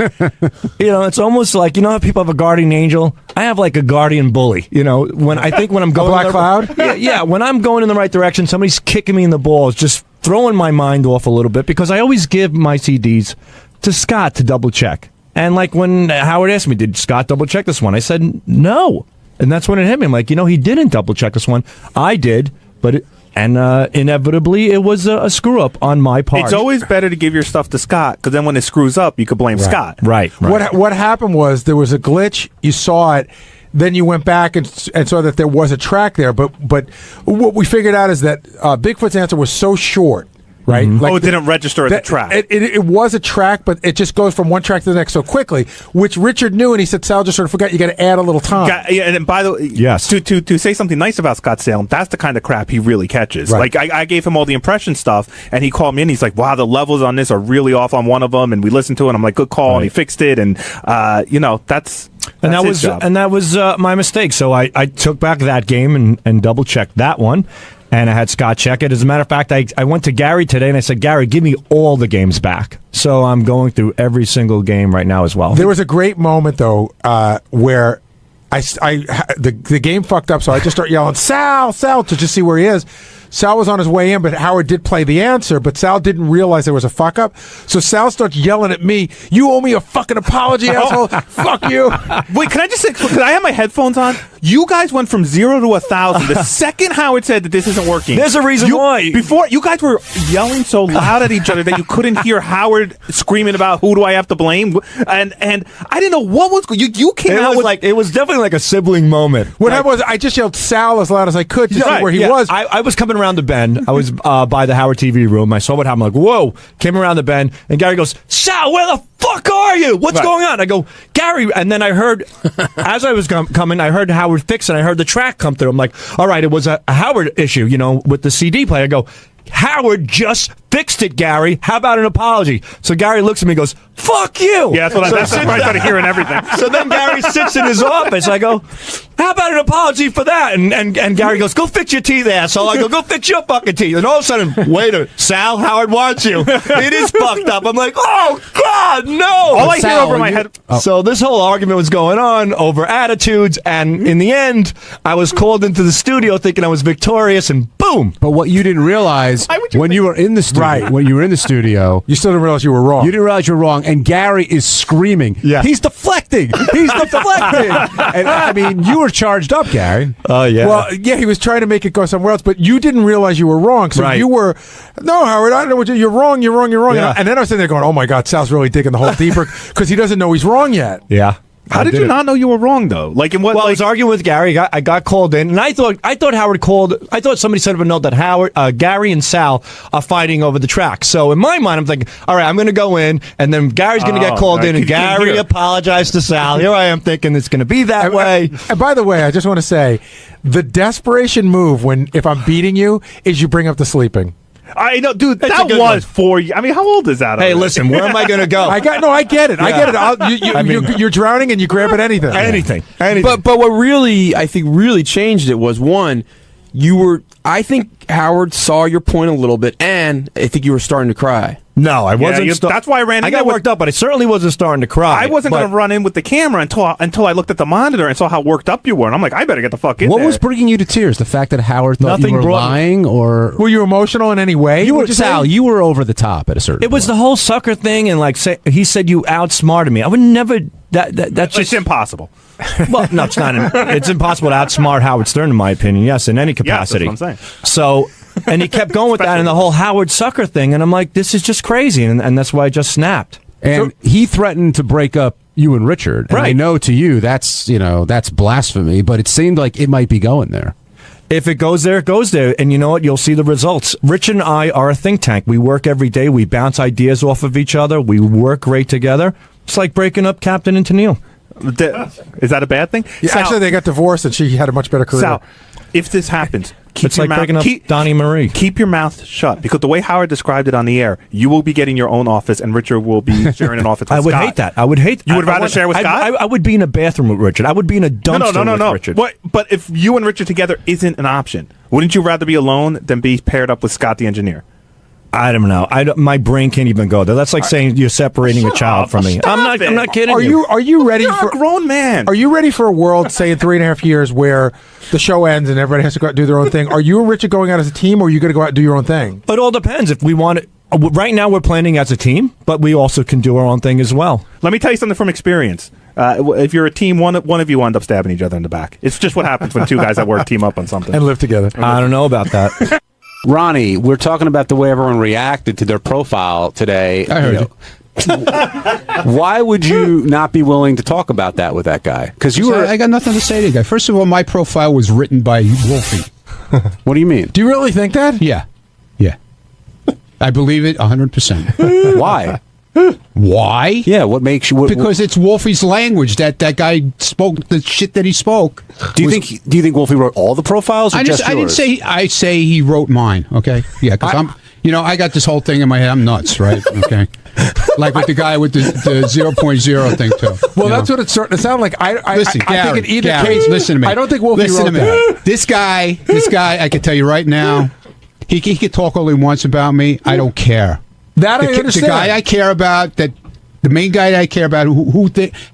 It's almost like, how people have a guardian angel? I have like a guardian bully. When I'm going... A black cloud? Yeah, when I'm going in the right direction, somebody's kicking me in the balls, just throwing my mind off a little bit, because I always give my CDs to Scott to double-check. And like when Howard asked me, did Scott double-check this one? I said, no. And that's when it hit me. I'm like, he didn't double-check this one. I did, but... inevitably, it was a screw-up on my part. It's always better to give your stuff to Scott, because then when it screws up, you could blame Scott. Right. What happened was there was a glitch. You saw it. Then you went back and saw that there was a track there. But what we figured out is that Bigfoot's answer was so short. Right? Mm-hmm. It didn't register as a track. It was a track, but it just goes from one track to the next so quickly, which Richard knew, and he said, Sal just sort of forgot you got to add a little time. And by the way, yes. to say something nice about Scott Salem, that's the kind of crap he really catches. Right. Like, I gave him all the impression stuff, and he called me in, he's like, wow, the levels on this are really off on one of them, and we listened to it, and I'm like, good call, and he fixed it, and, that's his job. And that was my mistake. So I took back that game and double-checked that one. And I had Scott check it. As a matter of fact, I went to Gary today and I said, Gary, give me all the games back. So I'm going through every single game right now as well. There was a great moment, though, where the game fucked up, so I just start yelling, Sal, to just see where he is. Sal was on his way in, but Howard did play the answer, but Sal didn't realize there was a fuck-up. So Sal starts yelling at me, you owe me a fucking apology, asshole. Fuck you. Wait, can I just say, because I have my headphones on, you guys went from 0 to 1,000 the second Howard said that this isn't working. There's a reason why. Before, you guys were yelling so loud at each other that you couldn't hear Howard screaming about who do I have to blame, and I didn't know what was going on. You came out with... It was definitely like a sibling moment. What happened was I just yelled Sal as loud as I could to see where he was. I was coming around the bend. I was by the Howard TV room. I saw what happened. I'm like, whoa. Came around the bend, and Gary goes, Sal, where the fuck are you? What's going on? I go, Gary, and then I heard, as I was coming, I heard Howard fix, and I heard the track come through. I'm like, all right, it was a Howard issue, with the CD player. I go, Howard just fixed it, Gary. How about an apology? So Gary looks at me and goes, fuck you. Yeah, that's why I started hearing everything. So then Gary sits in his office. I go, how about an apology for that? And Gary goes, go fix your teeth, asshole. I go fix your fucking teeth. And all of a sudden, wait a minute, Sal, Howard wants you. It is fucked up. I'm like, oh, God, no. All I hear over my head. So this whole argument was going on over attitudes. And in the end, I was called into the studio thinking I was victorious, and boom. But what you didn't realize when you were in the studio, you still didn't realize you were wrong. You didn't realize you were wrong, and Gary is screaming. Yeah. He's deflecting. He's deflecting. And I mean, you were charged up, Gary. Oh, yeah. Well, yeah, he was trying to make it go somewhere else, but you didn't realize you were wrong. So you were, no, Howard, I don't know what you're wrong. Yeah. And then I was sitting there going, oh my God, Sal's really digging the hole deeper because he doesn't know he's wrong yet. Yeah. How did you not know you were wrong, though? Like, in what? Well, I was arguing with Gary. I got called in, and I thought Howard called. I thought somebody sent up a note that Gary and Sal are fighting over the track. So in my mind, I'm thinking, all right, I'm going to go in, and then Gary's going to get called in, and Gary apologized to Sal. Here I am thinking it's going to be that way. And by the way, I just want to say, the desperation move if I'm beating you is you bring up the sleeping. I know, dude. That was 4 years. I mean, how old is that? Hey, listen, where am I going to go? I get it. Yeah. I get it. You're drowning and you grab at anything. Anything. But what really, I think, really changed it was, one, I think Howard saw your point a little bit, and I think you were starting to cry. No, I wasn't. That's why I ran in. I got worked up, but I certainly wasn't starting to cry. I wasn't going to run in with the camera until I looked at the monitor and saw how worked up you were, and I'm like, I better get the fuck in What there. was bringing you to tears? The fact that Howard thought Nothing you were brought me- lying, or Were you emotional in any way? you were would you say? Sal? You were over the top at a certain. It was the whole sucker thing, and he said you outsmarted me. I would never. That's just It's impossible. Well, no, it's not. It's impossible to outsmart Howard Stern, in my opinion. Yes, in any capacity. Yes, that's what I'm saying. So, and he kept going with that and the whole Howard sucker thing, and I'm like, this is just crazy, and that's why I just snapped. And he threatened to break up you and Richard. And I Right. know to you that's blasphemy, but it seemed like it might be going there. If it goes there, it goes there. And you know what? You'll see the results. Richard and I are a think tank. We work every day. We bounce ideas off of each other. We work great together. It's like breaking up Captain and Tennille. Is that a bad thing? Yeah, Sal, actually, they got divorced, and she had a much better career. Sal, if this happens, keep It's your like mouth, breaking up Donnie Marie. Keep your mouth shut, because the way Howard described it on the air, you will be getting your own office, and Richard will be sharing an office with I would Scott. hate that. I would hate. You would rather share with Scott? I would be in a bathroom with Richard. I would be in a dumpster with Richard. What? But if you and Richard together isn't an option, wouldn't you rather be alone than be paired up with Scott the engineer? I don't know. My brain can't even go there. That's like saying you're separating a child from me. I'm not kidding. Are you ready You're for a grown man? Are you ready for a world, say in 3.5 years, where the show ends and everybody has to go out and do their own thing? Are you and Richard going out as a team, or are you going to go out and do your own thing? It all depends. If we want it, right now we're planning as a team, but we also can do our own thing as well. Let me tell you something from experience. If you're a team, one of you end up stabbing each other in the back. It's just what happens when two guys at work team up on something and live together. I don't know about that. Ronnie, we're talking about the way everyone reacted to their profile today. I heard it. Why would you not be willing to talk about that with that guy? Because I got nothing to say to the guy. First of all, my profile was written by Wolfie. What do you mean? Do you really think that? Yeah. I believe it 100%. Why? Why? Yeah, what makes you? Because it's Wolfie's language. That guy spoke the shit that he spoke. Do you think Wolfie wrote all the profiles? Or I just didn't yours? say. I say he wrote mine. Okay. Yeah, because I got this whole thing in my head. I'm nuts, right? Okay. Like with the guy with the 0.0 thing too. Well, that's what it's starting to sound like. Listen, I Gary, think in either Gary, case, listen to me. I don't think Wolfie listen wrote to me. that. This guy, I can tell you right now, he could talk all he wants about me. I don't care. That I understand. The guy I care about, the main guy that I care about,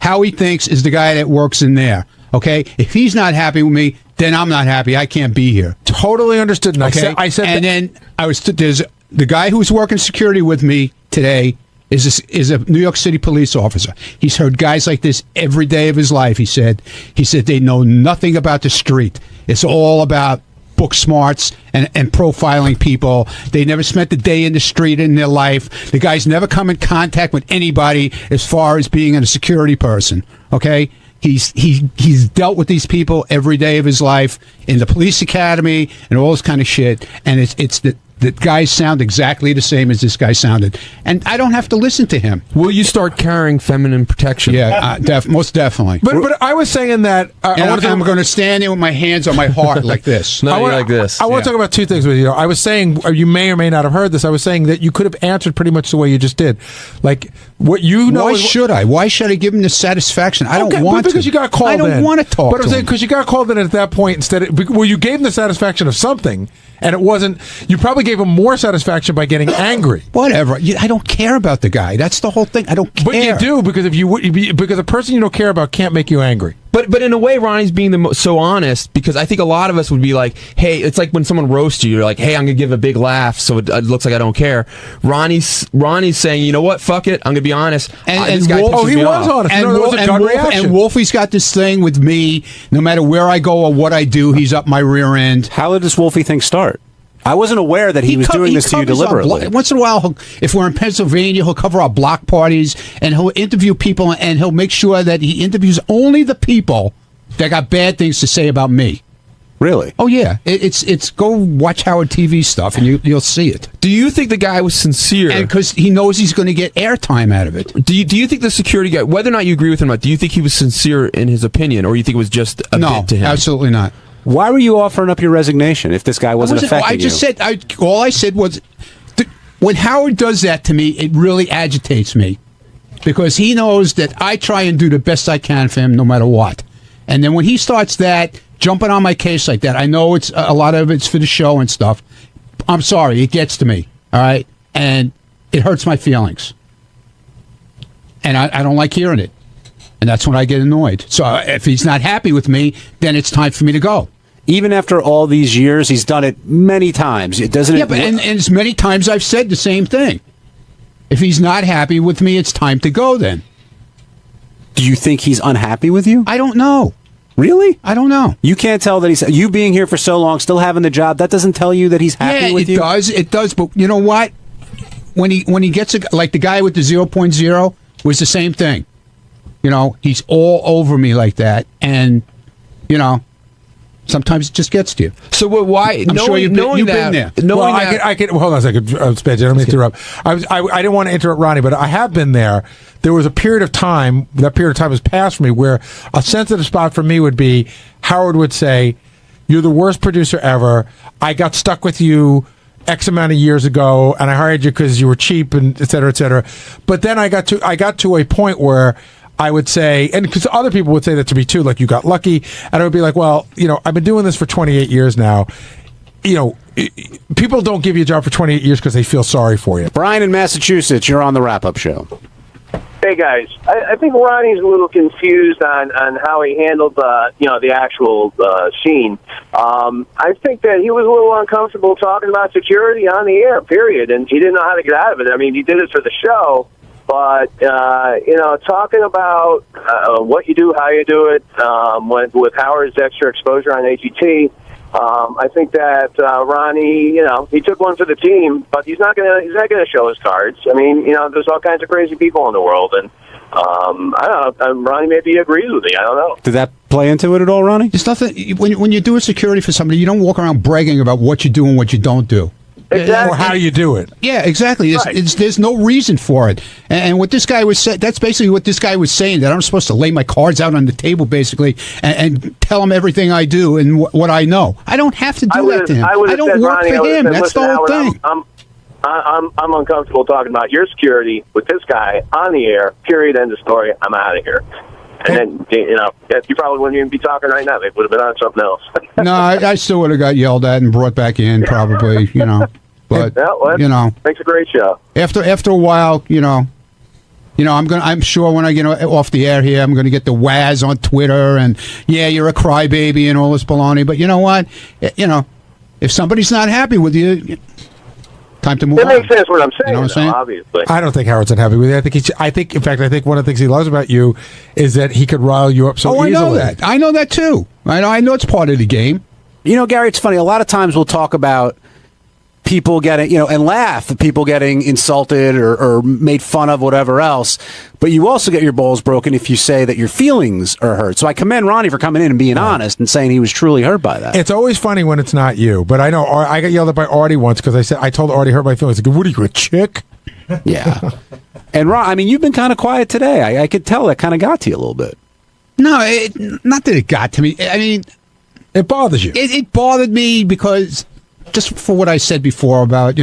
how he thinks, is the guy that works in there. Okay, if he's not happy with me, then I'm not happy. I can't be here. Totally understood. And Okay, I said, and then there's the guy who's working security with me today is a New York City police officer. He's heard guys like this every day of his life. He said they know nothing about the street. It's all about book smarts and profiling people. They never spent a day in the street in their life. The guy's never come in contact with anybody as far as being a security person. Okay, he's dealt with these people every day of his life in the police academy and all this kind of shit. And it's the guys sound exactly the same as this guy sounded, and I don't have to listen to him. Will you start carrying feminine protection? Yeah, most definitely. But I was saying that I'm going to stand there with my hands on my heart like this. No, you're like this. I want to talk about two things with you. I was saying, or you may or may not have heard this. I was saying that you could have answered pretty much the way you just did. Like what you know. Why should I? Why should I give him the satisfaction? I don't want because to. you got called in. I don't want to talk. But I'm to saying him. because you got called in at that point you gave him the satisfaction of something, and it wasn't. You probably gave him more satisfaction by getting angry. Whatever. I don't care about the guy. That's the whole thing. I don't care. But you do because a person you don't care about can't make you angry. But in a way, Ronnie's being so honest, because I think a lot of us would be like, hey, it's like when someone roasts you, you're like, hey, I'm going to give a big laugh so it looks like I don't care. Ronnie's saying, you know what, fuck it, I'm going to be honest. He was honest. And Wolfie's got this thing with me, no matter where I go or what I do, he's up my rear end. How did this Wolfie thing start? I wasn't aware that he was doing this to you deliberately. Once in a while, if we're in Pennsylvania, he'll cover our block parties, and he'll interview people, and he'll make sure that he interviews only the people that got bad things to say about me. Really? Oh yeah, it's go watch Howard TV stuff, and you'll see it. Do you think the guy was sincere? And because he knows he's going to get airtime out of it. Do you think the security guy, whether or not you agree with him or not, do you think he was sincere in his opinion, or you think it was just a bit to him? No, absolutely not. Why were you offering up your resignation if this guy wasn't affecting you? All I said was, when Howard does that to me, it really agitates me, because he knows that I try and do the best I can for him no matter what. And then when he starts that, jumping on my case like that. I know it's a lot of it's for the show and stuff. I'm sorry, it gets to me, all right? And it hurts my feelings. And I don't like hearing it. And that's when I get annoyed. So if he's not happy with me, then it's time for me to go. Even after all these years, he's done it many times. It doesn't. Yeah, but and as many times I've said the same thing. If he's not happy with me, it's time to go then. Do you think he's unhappy with you? I don't know. Really? I don't know. You can't tell that you being here for so long, still having the job, that doesn't tell you that he's happy with you? Yeah, it does, but you know what? When he gets like the guy with the 0.0 was the same thing. You know, he's all over me like that, and you know, sometimes it just gets to you. So why? I'm sure you've been there. Well, I can hold on a second, Spence. I don't mean to interrupt. I didn't want to interrupt Ronnie, but I have been there. There was a period of time. That period of time has passed for me, where a sensitive spot for me would be Howard would say, "You're the worst producer ever. I got stuck with you X amount of years ago, and I hired you because you were cheap, and et cetera, et cetera." But then I got to a point where I would say, and because other people would say that to me too, like, you got lucky, and I would be like, well, you know, I've been doing this for 28 years now. You know, people don't give you a job for 28 years because they feel sorry for you. Brian in Massachusetts, you're on the wrap-up show. Hey guys, I think Ronnie's a little confused on how he handled the actual scene. I think that he was a little uncomfortable talking about security on the air, period, and he didn't know how to get out of it. I mean, he did it for the show, but talking about what you do, how you do it, with Howard's extra exposure on AGT. I think that Ronnie, he took one for the team, but he's not gonna show his cards. I mean, there's all kinds of crazy people in the world, and I don't know. Ronnie maybe agrees with me. I don't know. Did that play into it at all, Ronnie? It's nothing. When you're doing security for somebody, you don't walk around bragging about what you do and what you don't do. Exactly. Or how you do it. Yeah, exactly. There's no reason for it. And what this guy was saying, that's basically what this guy was saying, that I'm supposed to lay my cards out on the table, basically, and tell him everything I do and what I know. I don't have to do that to him. I don't work for him. That's the whole thing. I'm uncomfortable talking about your security with this guy on the air, period, end of story. I'm out of here. And then, you probably wouldn't even be talking right now. They would have been on something else. No, I still would have got yelled at and brought back in, probably, But, makes a great show. After a while, I'm sure when I get off the air here, I'm going to get the waz on Twitter and, yeah, you're a crybaby and all this baloney. But you know what? If somebody's not happy with you, time to move on. It makes sense what I'm saying, You know what I'm saying? obviously. I don't think Howard's unhappy with you. I think one of the things he loves about you is that he could rile you up so easily. I know that. I know that too. I know it's part of the game. Gary, it's funny. A lot of times we'll talk about people getting, and laugh at people getting insulted or made fun of, whatever else. But you also get your balls broken if you say that your feelings are hurt. So I commend Ronnie for coming in and being honest and saying he was truly hurt by that. It's always funny when it's not you. But I know I got yelled at by Artie once because I told Artie hurt my feelings. Like, what are you, a chick? Yeah. And Ron, you've been kind of quiet today. I could tell that kind of got to you a little bit. No, not that it got to me. I mean, it bothers you. It bothered me because, just for what I said before about,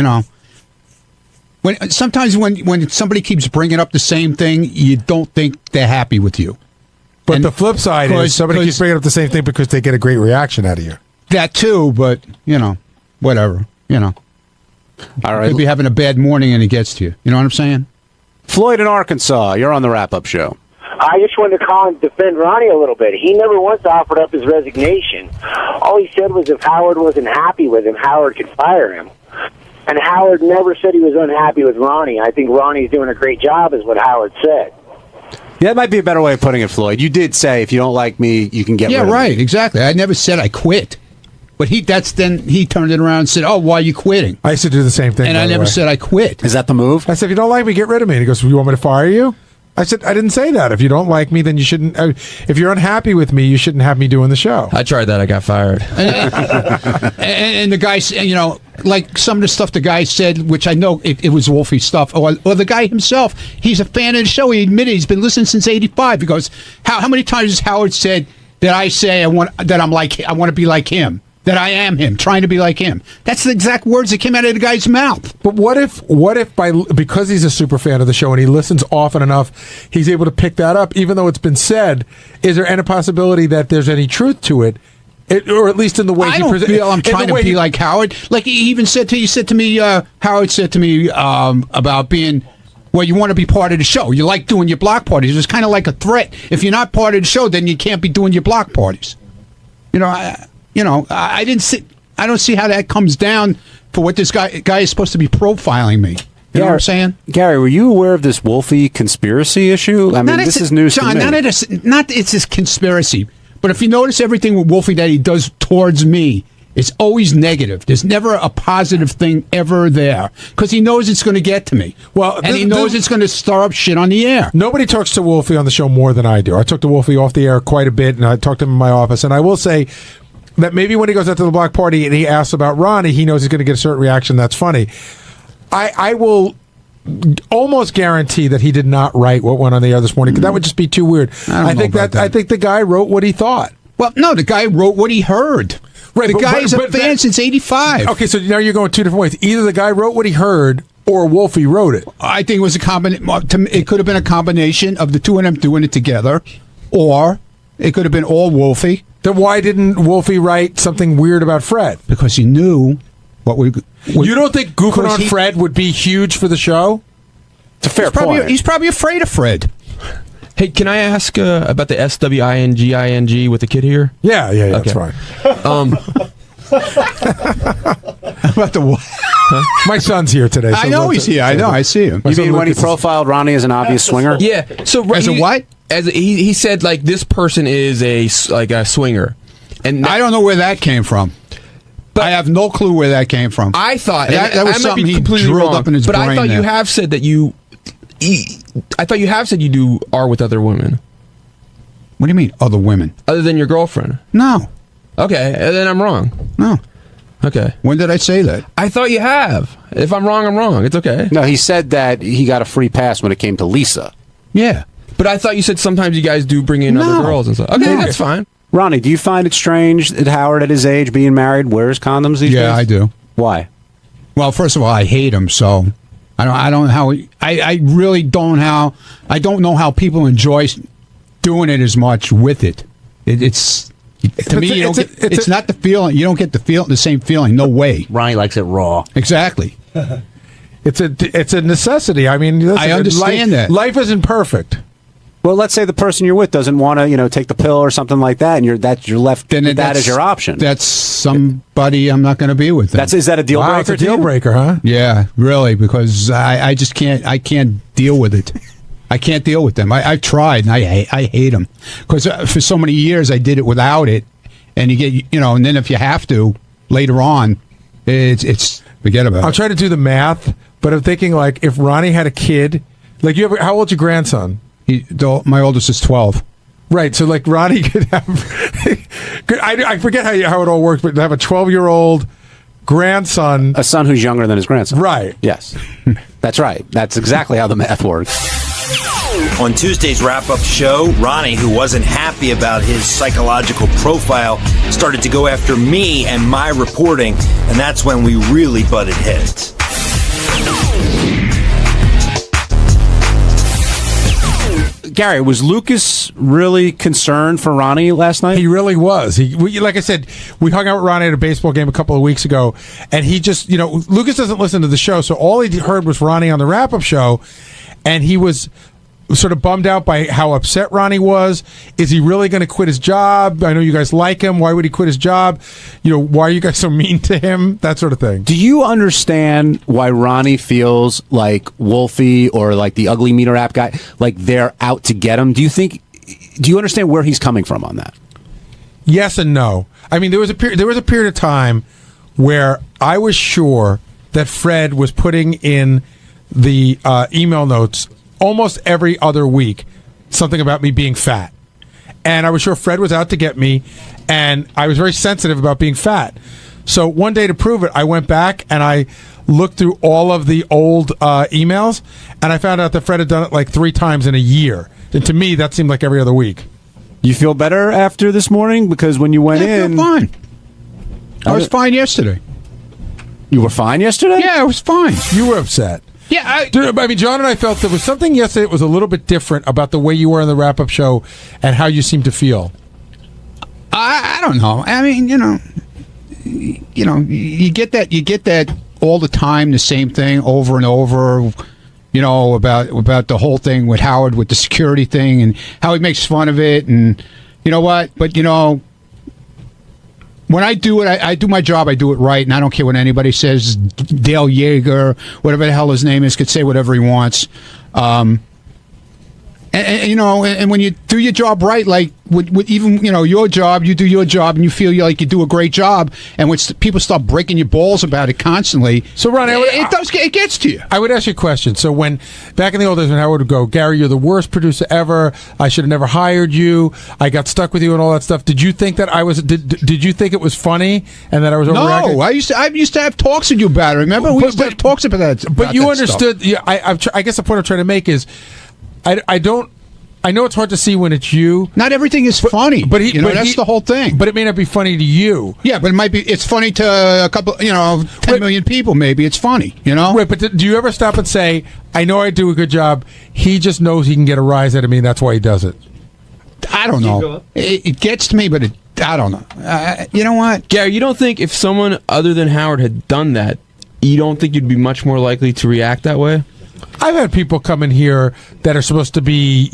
when somebody keeps bringing up the same thing, you don't think they're happy with you. But the flip side is somebody keeps bringing up the same thing because they get a great reaction out of you. That too, but, whatever, All right. Could be having a bad morning and it gets to you. You know what I'm saying? Floyd in Arkansas, you're on the wrap-up show. I just wanted to call and defend Ronnie a little bit. He never once offered up his resignation. All he said was if Howard wasn't happy with him, Howard could fire him. And Howard never said he was unhappy with Ronnie. I think Ronnie's doing a great job, is what Howard said. Yeah, that might be a better way of putting it, Floyd. You did say if you don't like me, you can get rid of me. Yeah, right, exactly. I never said I quit. But he turned it around and said, "Oh, why are you quitting?" I used to do the same thing. And I never said I quit. Is that the move? I said, if you don't like me, get rid of me. And he goes, you want me to fire you? I said, I didn't say that. If you don't like me, then you shouldn't. If you're unhappy with me, you shouldn't have me doing the show. I tried that. I got fired. And the guy, like some of the stuff the guy said, which I know it was Wolfie stuff, or the guy himself, he's a fan of the show. He admitted he's been listening since '85. He goes, how many times has Howard said that I say I want to be like him? That I am him, trying to be like him. That's the exact words that came out of the guy's mouth. But what if because he's a super fan of the show and he listens often enough, he's able to pick that up, even though it's been said? Is there any possibility that there's any truth to it? Or at least in the way I he don't presented. feel I'm trying to be like Howard. Like he even said to me, Howard said to me about being, well, you want to be part of the show. You like doing your block parties. It's kind of like a threat. If you're not part of the show, then you can't be doing your block parties. I don't see how that comes down for what this guy is supposed to be profiling me. You know what I'm saying? Gary, were you aware of this Wolfie conspiracy issue? I mean, this is news John, to me. not it's this conspiracy. But if you notice everything with Wolfie that he does towards me, it's always negative. There's never a positive thing ever there because he knows it's going to get to me. Well, and he knows it's going to stir up shit on the air. Nobody talks to Wolfie on the show more than I do. I talk to Wolfie off the air quite a bit, and I talk to him in my office. And I will say that maybe when he goes out to the block party and he asks about Ronnie, he knows he's going to get a certain reaction that's funny. I will almost guarantee that he did not write what went on the air this morning, because that would just be too weird. I think the guy wrote what he thought. Well, no, the guy wrote what he heard. Right, the guy is a fan since '85. Okay, so now you're going two different ways. Either the guy wrote what he heard, or Wolfie wrote it. I think it was a combination. It could have been a combination of the two of them doing it together, or it could have been all Wolfie. Then why didn't Wolfie write something weird about Fred? Because he knew what would. You don't think goofing on Fred would be huge for the show? It's a fair point. He's probably afraid of Fred. Hey, can I ask about the SWINGING with the kid here? Yeah, that's fine. About the what? Huh? My son's here today. So I know he's here. I know. I see him. You mean when he profiled Ronnie as an obvious swinger? Yeah. So as a what? As he said, like, this person is a swinger, and I don't know where that came from. But I have no clue where that came from. I thought that was something he drilled up in his brain. But I thought you have said that you. I thought you have said you are with other women. What do you mean, other women? Other than your girlfriend? No. Okay, then I'm wrong. No. Okay. When did I say that? I thought you have. If I'm wrong, I'm wrong. It's okay. No, he said that he got a free pass when it came to Lisa. Yeah. But I thought you said sometimes you guys do bring in other girls and stuff. Okay, that's fine. Ronnie, do you find it strange that Howard, at his age, being married, wears condoms these days? Yeah, I do. Why? Well, first of all, I hate him, so I don't know how. I really don't how. I don't know how people enjoy doing it as much with it. It's to me, it's not the feeling. You don't get the same feeling. No way. Ronnie likes it raw. Exactly. It's a necessity. I mean, listen, I understand that life isn't perfect. Well, let's say the person you're with doesn't want to, take the pill or something like that, and you're left. Then that is your option. That's somebody I'm not going to be with. Them. Is that a deal breaker? It's a deal breaker, huh? Yeah, really, because I just can't. I can't deal with it. I can't deal with them. I've tried, and I hate them because for so many years I did it without it, and you get and then if you have to later on, it's forget about it. I'll try to do the math, but I'm thinking like if Ronnie had a kid, like how old's your grandson? My oldest is 12. Right, so like Ronnie could have. I forget how it all works, but to have a 12-year-old grandson, a son who's younger than his grandson. Right. Yes, that's right. That's exactly how the math works. On Tuesday's wrap-up show, Ronnie, who wasn't happy about his psychological profile, started to go after me and my reporting, and that's when we really butted heads. Gary, was Lucas really concerned for Ronnie last night? He really was. Like I said, we hung out with Ronnie at a baseball game a couple of weeks ago, and he just, Lucas doesn't listen to the show, so all he heard was Ronnie on the wrap-up show, and he was sort of bummed out by how upset Ronnie was. Is he really going to quit his job? I know you guys like him. Why would he quit his job? Why are you guys so mean to him? That sort of thing. Do you understand why Ronnie feels like Wolfie or like the Ugly Meter app guy, like they're out to get him? Do you understand where he's coming from on that? Yes and no. I mean, there was a period of time where I was sure that Fred was putting in the email notes almost every other week something about me being fat. And I was sure Fred was out to get me, and I was very sensitive about being fat. So one day to prove it, I went back and I looked through all of the old emails, and I found out that Fred had done it like 3 times in a year. And to me, that seemed like every other week. You feel better after this morning? Because when you went in... I feel fine. I was fine yesterday. You were fine yesterday? Yeah, I was fine. You were upset. Yeah, I mean, John and I felt there was something yesterday that was a little bit different about the way you were on the wrap-up show and how you seemed to feel. I don't know. I mean, you get that all the time, the same thing over and over. About the whole thing with Howard with the security thing and how he makes fun of it, and you know what? But when I do it, I do my job. I do it right, and I don't care what anybody says. Dale Yeager, whatever the hell his name is, could say whatever he wants. And when you do your job right, like with even your job, you do your job, and you feel like you do a great job, and when people start breaking your balls about it constantly, so Ron, it gets to you. I would ask you a question. So when back in the old days when Howard would go, Gary, you're the worst producer ever. I should have never hired you. I got stuck with you and all that stuff. Did you think that I was? Did you think it was funny and that I was overreacting? No, I used to have talks with you about it. Remember, we used to have talks about that. But you understood. Yeah, I guess the point I'm trying to make is. I know it's hard to see when it's you. Not everything is funny, but that's the whole thing. But it may not be funny to you. Yeah, but it might be. It's funny to a couple, 10 million people. Maybe it's funny, Right, but do you ever stop and say, "I know I do a good job. He just knows he can get a rise out of me, and that's why he does it." I don't know. It gets to me, but I don't know. You know what, Gary? You don't think if someone other than Howard had done that, you don't think you'd be much more likely to react that way? I've had people come in here that are supposed to be,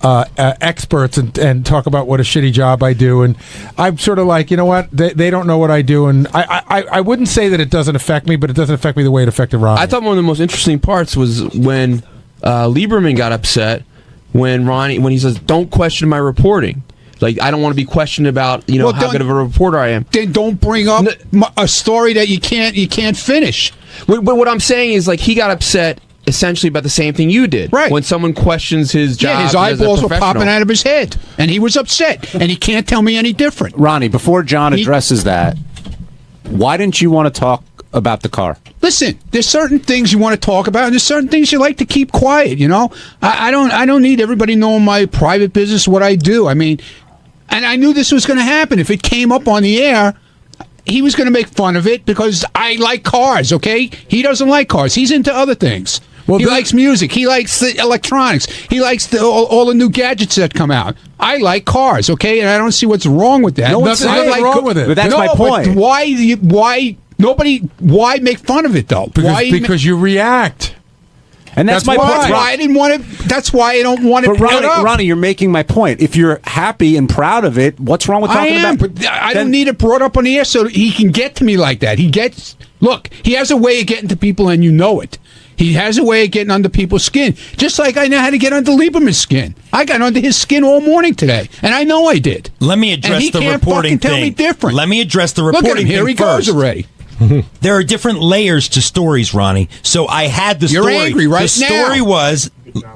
experts and talk about what a shitty job I do, and I'm sort of like, you know what? They don't know what I do, and I wouldn't say that it doesn't affect me, but it doesn't affect me the way it affected Ronnie. I thought one of the most interesting parts was when Lieberman got upset when he says, "Don't question my reporting." Like, I don't want to be questioned about, how good of a reporter I am. Then don't bring up a story that you can't finish. But what I'm saying is, like, he got upset essentially about the same thing you did. Right. When someone questions his job. Yeah, his eyeballs were popping out of his head, and he was upset, and he can't tell me any different. Ronnie, before John addresses that, why didn't you want to talk about the car? Listen, there's certain things you want to talk about, and there's certain things you like to keep quiet. I don't need everybody knowing my private business, what I do. I mean, and I knew this was going to happen. If it came up on the air, he was going to make fun of it because I like cars, okay? He doesn't like cars. He's into other things. Well, he likes music. He likes the electronics. He likes all the new gadgets that come out. I like cars, okay? And I don't see what's wrong with that. Nothing wrong with it. But that's my point. But why make fun of it, though? Because you react. And that's my point. That's why I didn't want to. That's why I don't want to. But Ronnie, you're making my point. If you're happy and proud of it, what's wrong with talking about? But I don't need it brought up on the air so he can get to me like that. Look, he has a way of getting to people, and you know it. He has a way of getting under people's skin, just like I know how to get under Lieberman's skin. I got under his skin all morning today, and I know I did. Let me address the reporting thing. Tell me different. Let me address the reporting Look at him. Here he goes already. There are different layers to stories, Ronnie. So I had the story. You're angry right now. The story was,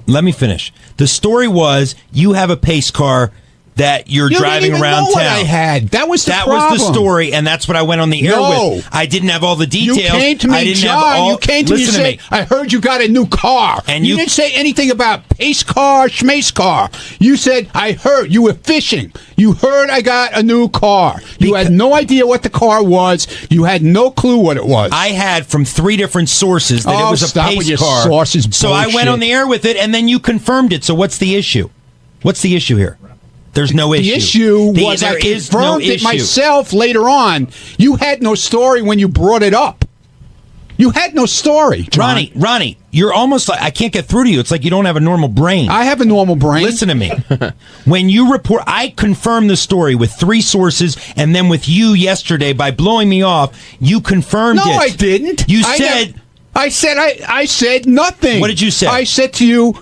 let me finish. The story was you have a pace car that you're driving around town. What I had. That was the problem. That was the story, and that's what I went on the air with. I didn't have all the details. You came to me, John. You came to me and said, I heard you got a new car. And you didn't say anything about pace car, schmace car. You said, I heard. You were fishing. You heard I got a new car. You had no idea what the car was. You had no clue what it was. I had from 3 different sources that it was a pace car. Sources so I went on the air with it, and then you confirmed it. So what's the issue? What's the issue here? There's no issue. The issue was I confirmed it myself later on. You had no story when you brought it up. You had no story, John. Ronnie, you're almost like I can't get through to you. It's like you don't have a normal brain. I have a normal brain. Listen to me. When you report, I confirmed the story with 3 sources, and then with you yesterday by blowing me off, you confirmed it. No, I didn't. You said. I said nothing. What did you say? I said to you,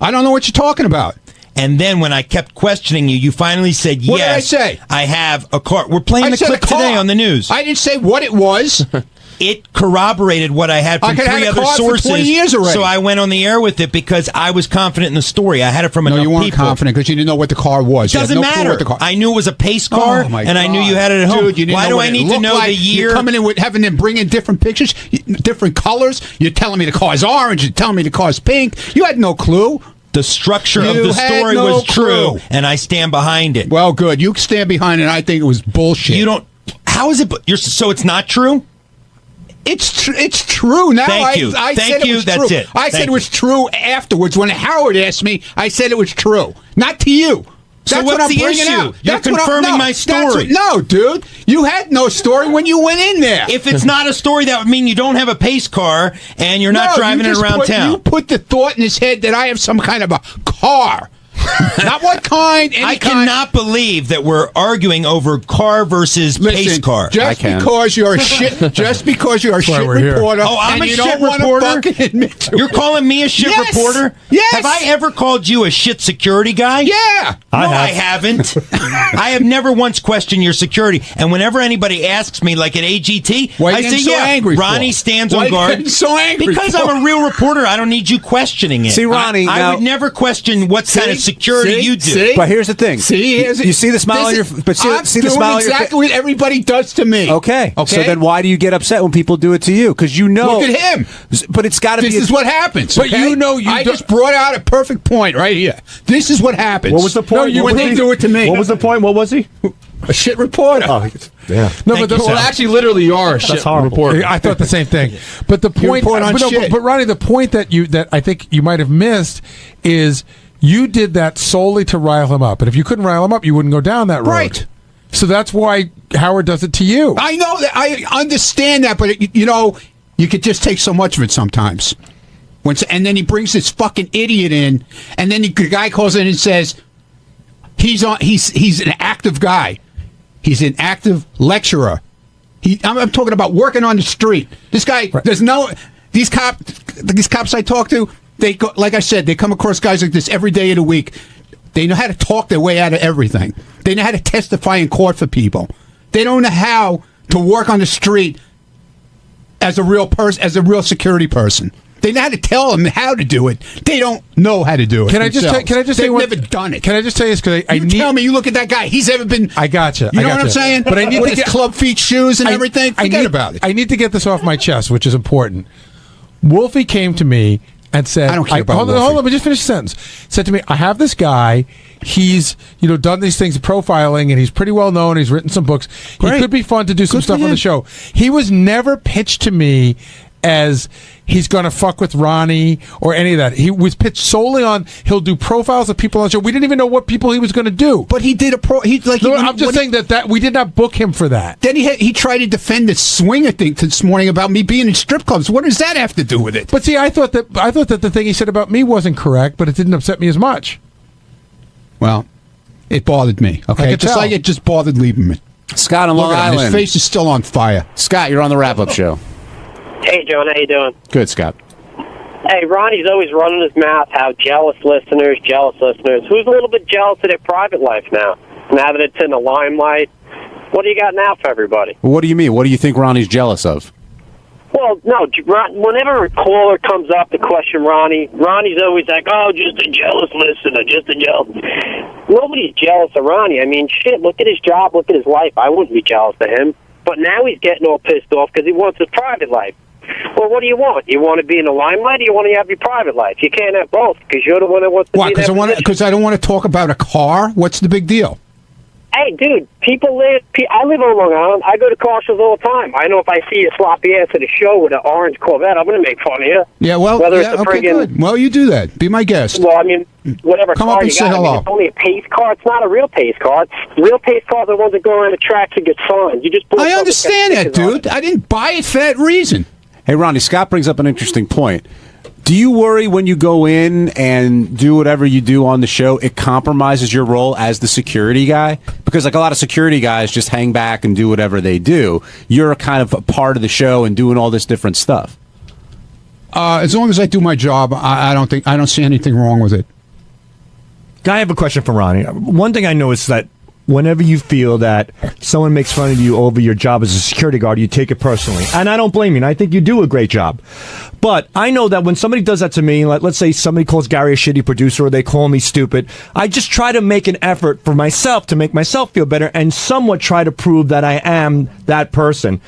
I don't know what you're talking about. And then when I kept questioning you, you finally said, yes. What did I say? I have a car. We're playing the clip today on the news. I didn't say what it was. It corroborated what I had from 3 other sources. For 20 years already. So I went on the air with it because I was confident in the story. I had it from enough people. No, you weren't confident because you didn't know what the car was. Doesn't matter. I knew it was a pace car, and I knew you had it at home. Dude, why do I need to know the year? You're coming in with having them bring in different pictures, different colors. You're telling me the car's orange. You're telling me the car's pink. You had no clue. The structure of the story was true, and I stand behind it. Well, good. You stand behind it. I think it was bullshit. You don't. How is it? So it's not true? It's true now. Thank you. I Thank said you. It was That's true. it. I said it was true afterwards when Howard asked me. I said it was true, not to you. That's what's what I'm the bringing issue? out. You're confirming my story. No, dude. You had no story when you went in there. If it's not a story, that would mean you don't have a pace car and you're not driving it around town. You put the thought in his head that I have some kind of a car. Not what kind, any I kind. cannot believe that we're arguing over car versus pace car. Just because you're a shit reporter, Oh, I'm and a you shit don't want to reporter. fucking admit to You're it. calling me a shit reporter? Yes. Have I ever called you a shit security guy? Yeah. I haven't. I have never once questioned your security. And whenever anybody asks me, like at AGT, Why are I you say, getting so angry for? Ronnie stands Why on are you guard. getting so angry Because for? I'm a real reporter. I don't need you questioning it. See, Ronnie, I now- would never question what kind of security you do. But here's the thing. See, you see the smile on your I'm see the doing smile on your exactly what everybody does to me. Okay. So then why do you get upset when people do it to you? Because you know. Look at him. But it's got to be. This is what happens. But okay? you know you I don't- just brought out a perfect point right here. This is what happens. What was the point? No, when they do it to me. What was the point? What was he? A shit reporter. Yeah. No, but Well, actually, literally, you are a shit reporter. I thought the same thing. But the You point, report on shit. but Ronnie, the point that I think you might have missed is you did that solely to rile him up. And if you couldn't rile him up, you wouldn't go down that road. Right. So that's why Howard does it to you. I know that. I understand that, but you could just take so much of it sometimes. And then he brings this fucking idiot in, and then the guy calls in and says he's an active guy. He's an active lecturer. I'm talking about working on the street. This guy, these cops I talk to, they go, like I said, they come across guys like this every day of the week. They know how to talk their way out of everything. They know how to testify in court for people. They don't know how to work on the street as a real person, as a real security person. They know how to tell them how to do it. They don't know how to do it. Can I just say They've one- never done it. Can I just say this? Because You tell me, you look at that guy. He's ever been. I gotcha. You know what I'm saying? But I need With to his get club feet shoes and everything. Forget about it. I need to get this off my chest, which is important. Wolfie came to me and said, I don't care about hold Wolfie. on, but just finish the sentence. Said to me, I have this guy. He's done these things, profiling, and he's pretty well known. He's written some books. Great. He could be fun to do some Good for stuff on him. the show. He was never pitched to me as he's going to fuck with Ronnie or any of that. He was pitched solely on he'll do profiles of people on the show. We didn't even know what people he was going to do. But he did I'm just saying that we did not book him for that. Then he tried to defend the swinger thing this morning about me being in strip clubs. What does that have to do with it? But see, I thought that the thing he said about me wasn't correct, but it didn't upset me as much. Well, it bothered me. I Okay, could just tell. like it just bothered Lieberman. Scott on Long Look at him. Island. His face is still on fire. Scott, you're on the wrap-up show. Hey, John, how you doing? Good, Scott. Hey, Ronnie's always running his mouth how jealous listeners. Who's a little bit jealous of their private life now that it's in the limelight? What do you got now for everybody? What do you mean? What do you think Ronnie's jealous of? Well, no, whenever a caller comes up to question Ronnie's always like, oh, just a jealous listener, just a jealous. Nobody's jealous of Ronnie. I mean, shit, look at his job, look at his life. I wouldn't be jealous of him. But now he's getting all pissed off because he wants his private life. Well, what do you want? You want to be in the limelight or you want to have your private life? You can't have both because you're the one that wants to Why? be in that position. Because I don't want to talk about a car? What's the big deal? Hey, dude, I live on Long Island. I go to car shows all the time. I know if I see a sloppy ass at a show with an orange Corvette, I'm going to make fun of you. Yeah, well, Whether yeah, it's a okay, friggin' good. Well, you do that. Be my guest. Well, I mean, whatever Come car up and you say got, hello. it's only a pace car. It's not a real pace car. Real pace cars are the ones that go around the tracks and get signed. You just I understand that, dude. I didn't buy it for that reason. Hey, Ronnie, Scott brings up an interesting point. Do you worry when you go in and do whatever you do on the show, it compromises your role as the security guy? Because like a lot of security guys just hang back and do whatever they do. You're kind of a part of the show and doing all this different stuff. As long as I do my job, I don't see anything wrong with it. I have a question for Ronnie. One thing I know is that whenever you feel that someone makes fun of you over your job as a security guard, you take it personally. And I don't blame you. And I think you do a great job. But I know that when somebody does that to me, like let's say somebody calls Gary a shitty producer or they call me stupid, I just try to make an effort for myself to make myself feel better and somewhat try to prove that I am that person.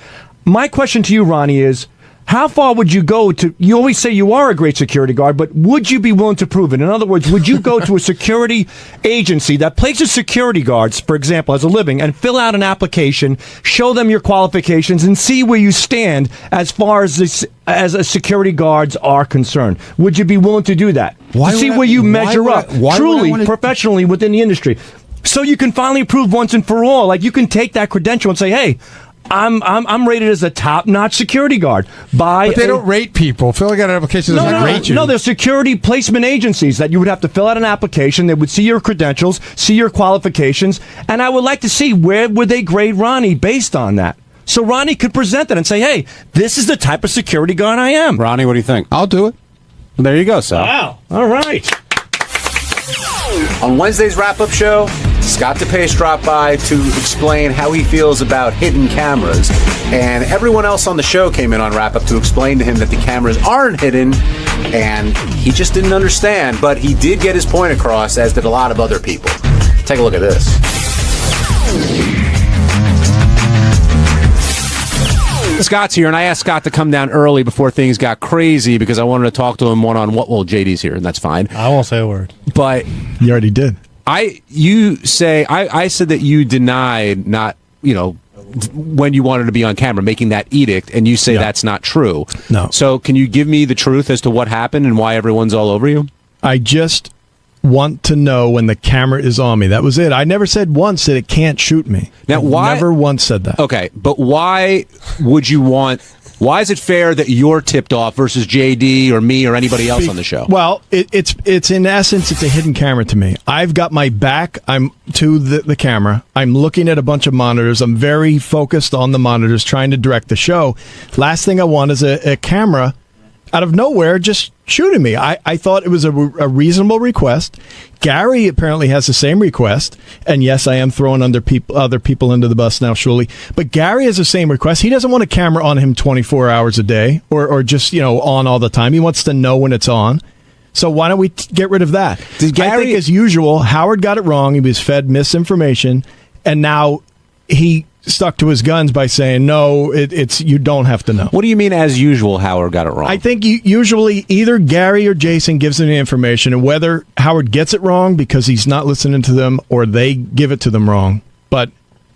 My question to you, Ronnie, is how far would you go to, you always say you are a great security guard, but would you be willing to prove it? In other words, would you go to a security agency that places security guards, for example, as a living, and fill out an application, show them your qualifications, and see where you stand as far as this, as a security guards are concerned? Would you be willing to do that? Why to see would I- where you why measure would I- up why would I truly, wanna- professionally within the industry? So you can finally prove once and for all. Like, you can take that credential and say, hey, I'm rated as a top-notch security guard by. But they don't rate people. Fill out an application doesn't rate you. No, there's security placement agencies that you would have to fill out an application. They would see your credentials, see your qualifications, and I would like to see where would they grade Ronnie based on that. So Ronnie could present that and say, hey, this is the type of security guard I am. Ronnie, what do you think? I'll do it. Well, there you go, Sal. Wow. All right. On Wednesday's wrap-up show, Scott DePace dropped by to explain how he feels about hidden cameras, and everyone else on the show came in on wrap-up to explain to him that the cameras aren't hidden, and he just didn't understand, but he did get his point across, as did a lot of other people. Take a look at this. Scott's here, and I asked Scott to come down early before things got crazy because I wanted to talk to him one-on-one. Well, JD's here, and that's fine. I won't say a word. But you already did. I said that you denied not, when you wanted to be on camera, making that edict, and you say that's not true. No. So can you give me the truth as to what happened and why everyone's all over you? I just want to know when the camera is on me. That was it. I never said once that it can't shoot me. Now, why? Never once said that. Okay, but why would you want? Why is it fair that you're tipped off versus JD or me or anybody else on the show? Well, it's in essence, it's a hidden camera to me. I've got my back. I'm to the camera. I'm looking at a bunch of monitors. I'm very focused on the monitors, trying to direct the show. Last thing I want is a camera out of nowhere just shooting me. I thought it was a reasonable request. Gary apparently has the same request. And yes, I am throwing other people into the bus now, surely. But Gary has the same request. He doesn't want a camera on him 24 hours a day or just, on all the time. He wants to know when it's on. So why don't we get rid of that? I think, as usual, Howard got it wrong. He was fed misinformation. And now he stuck to his guns by saying, no, it's you don't have to know. What do you mean, as usual, Howard got it wrong? I think usually either Gary or Jason gives them the information, and whether Howard gets it wrong because he's not listening to them or they give it to them wrong. But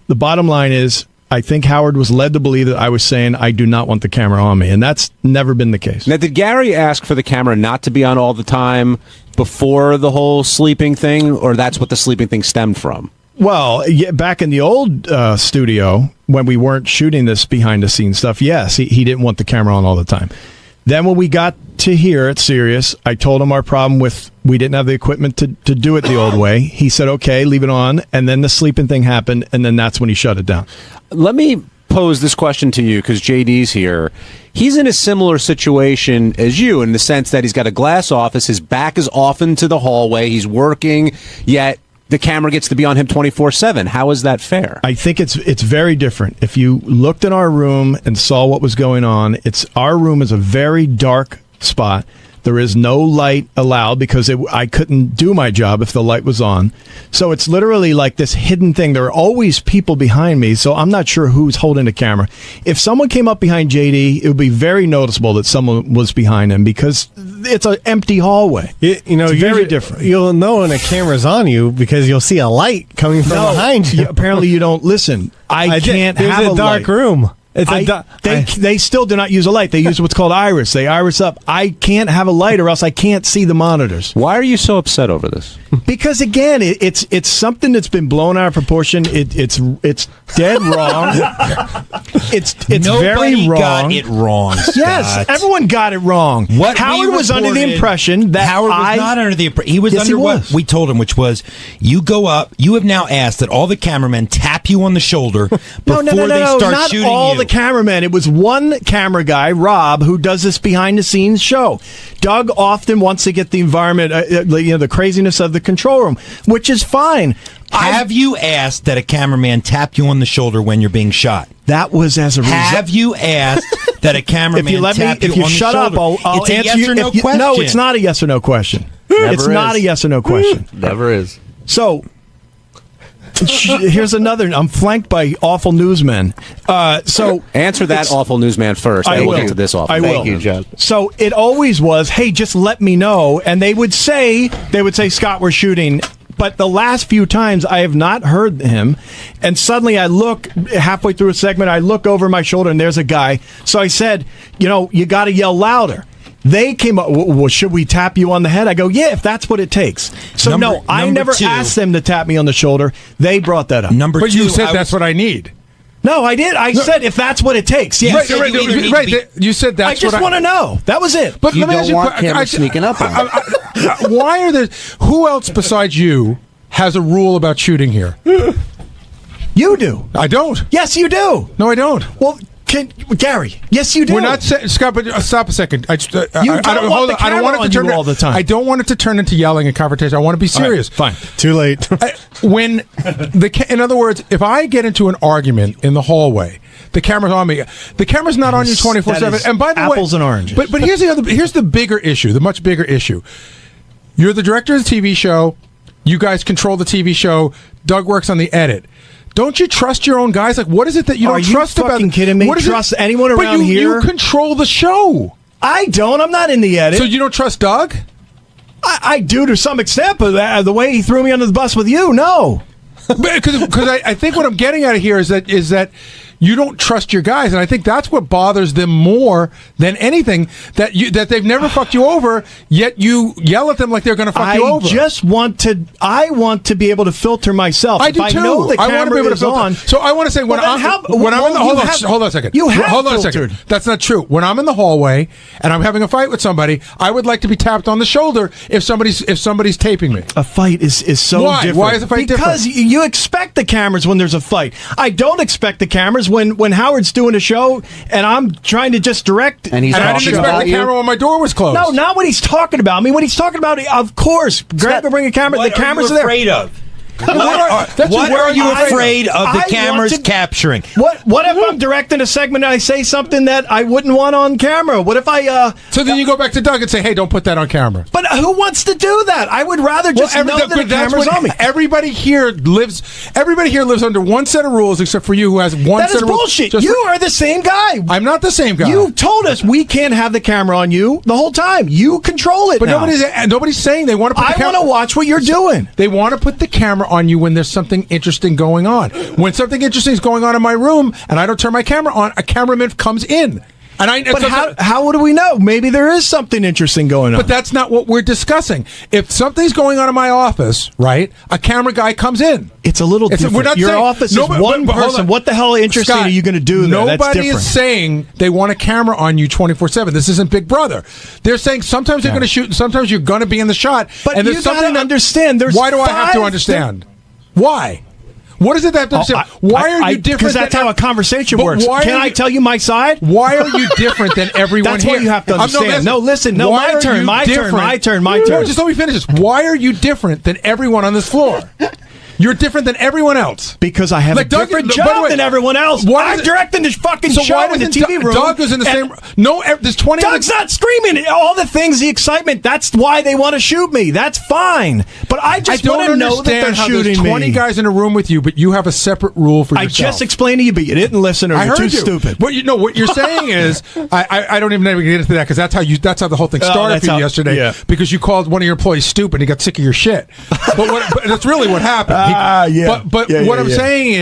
the bottom line is, I think Howard was led to believe that I was saying I do not want the camera on me, and that's never been the case. Now, did Gary ask for the camera not to be on all the time before the whole sleeping thing, or that's what the sleeping thing stemmed from? Well, back in the old studio, when we weren't shooting this behind-the-scenes stuff, yes, he didn't want the camera on all the time. Then when we got to here at Sirius, I told him our problem with we didn't have the equipment to do it the old way. He said, okay, leave it on, and then the sleeping thing happened, and then that's when he shut it down. Let me pose this question to you, because JD's here. He's in a similar situation as you in the sense that he's got a glass office, his back is often to the hallway, he's working, yet the camera gets to be on him 24/7. How is that fair? I think it's very different. If you looked in our room and saw what was going on, our room is a very dark spot. There is no light allowed because I couldn't do my job if the light was on. So it's literally like this hidden thing. There are always people behind me, so I'm not sure who's holding the camera. If someone came up behind JD, it would be very noticeable that someone was behind him because it's an empty hallway. It's very different. You'll know when a camera's on you because you'll see a light coming from behind you. Apparently you don't listen. I can't have There's a dark light. room. They still do not use a light. They use what's called iris. They iris up. I can't have a light or else I can't see the monitors. Why are you so upset over this? Because again, it's something that's been blown out of proportion. It's dead wrong. It's very wrong. Got it wrong. Scott. Yes, everyone got it wrong. Howard was under the impression that Howard was not under the impression. He was under what we told him, which was you go up. You have now asked that all the cameramen tap you on the shoulder before they start not shooting all you. The cameramen. It was one camera guy, Rob, who does this behind-the-scenes show. Doug often wants to get the environment, the craziness of the control room, which is fine. Have you asked that a cameraman tap you on the shoulder when you're being shot? That was as a result. Have you asked that a cameraman if you let tap me, you if you on the shut shoulder? up, I'll It's a answer yes or no question. No, it's not a yes or no question. It's not a yes or no question. Never is. So here's another. I'm flanked by awful newsmen. So answer that awful newsman first. I then will. We'll get to this awful. I will. Thank you, John. So it always was, hey, just let me know, and they would say, Scott, we're shooting. But the last few times I have not heard him, and suddenly I look halfway through a segment, I look over my shoulder, and there's a guy. So I said, you got to yell louder. They came up, well, should we tap you on the head? I go, yeah, if that's what it takes. So I never asked them to tap me on the shoulder. They brought that up. But you said that's what I need. No, I did. I said if that's what it takes. Yeah, right. You said that's. I just want to know. That was it. But you don't want cameras sneaking up on you. Why are there? Who else besides you has a rule about shooting here? You do. I don't. Yes, you do. No, I don't. Well, Gary, yes, you do. We're not Scott. But stop a second. I don't want it to turn all the time. I don't want it to turn into yelling and confrontation. I want to be serious. Right, fine. Too late. In other words, if I get into an argument in the hallway, the camera's on me. The camera's not on you 24/7. And by the way, apples and oranges. But here's the bigger issue. The much bigger issue. You're the director of the TV show. You guys control the TV show. Doug works on the edit. Don't you trust your own guys? Like, what is it that you don't trust about? Are you fucking kidding me? Trust anyone around here? You control the show. I don't. I'm not in the edit. So you don't trust Doug? I do to some extent, but the way he threw me under the bus with you, no. Because I think what I'm getting at here is that you don't trust your guys, and I think that's what bothers them more than anything, that they've never fucked you over, yet you yell at them like they're going to fuck you over. I want to be able to filter myself. I do too. I know the camera want to be able to filter. on. So I want to say when I'm in the hold on a second. Hold on a second. That's not true. When I'm in the hallway and I'm having a fight with somebody, I would like to be tapped on the shoulder if somebody's taping me. A fight is so different. Why is a fight different? Because you expect the cameras when there's a fight. I don't expect the cameras when Howard's doing a show and I'm trying to just direct. And I didn't expect the camera when my door was closed. No, not when he's talking about me. When he's talking about it, of course, Greg will bring a camera. The cameras are there. What are you afraid of? What are you afraid of the cameras capturing? What if I'm directing a segment and I say something that I wouldn't want on camera? What if I... So then you go back to Doug and say, hey, don't put that on camera. But who wants to do that? I would rather just know that the camera's on me. Everybody here lives under one set of rules except for you, who has one set of rules. That is bullshit. You are the same guy. I'm not the same guy. You told us we can't have the camera on you the whole time. You control it. But now. nobody's saying they want to put the camera... I want to watch what you're doing. They want to put the camera on you when there's something interesting going on. When something interesting is going on in my room and I don't turn my camera on, a cameraman comes in. But how do we know? Maybe there is something interesting going on. But that's not what we're discussing. If something's going on in my office, right, a camera guy comes in. It's a little different. We're not Your saying, office is one person. What the hell interesting Scott, are you going to do there? Nobody is saying they want a camera on you 24/7. This isn't Big Brother. They're saying sometimes they're going to shoot and sometimes you're going to be in the shot. But you got to understand. Why do I have to understand? Why? What is it that I have to understand? Why are you different? Because that's how a conversation works. Can I tell you my side? Why are you different than everyone that's here? That's what you have to understand. No, listen. No, my turn. My turn. No, just let me finish this. Why are you different than everyone on this floor? You're different than everyone else. Because I have a different job than everyone else. I'm directing this fucking show in the TV room. Doug is in the same... No, there's 20... Doug's not screaming. All the things, the excitement, that's why they want to shoot me. That's fine. But I just want to know that they're shooting me. 20 guys in a room with you, but you have a separate rule for yourself. I just explained to you, but you didn't listen, or you're too stupid. What you're saying is... I don't even know get into that, because that's how the whole thing started for you yesterday. Yeah. Because you called one of your employees stupid and he got sick of your shit. But that's really what happened. But what I'm saying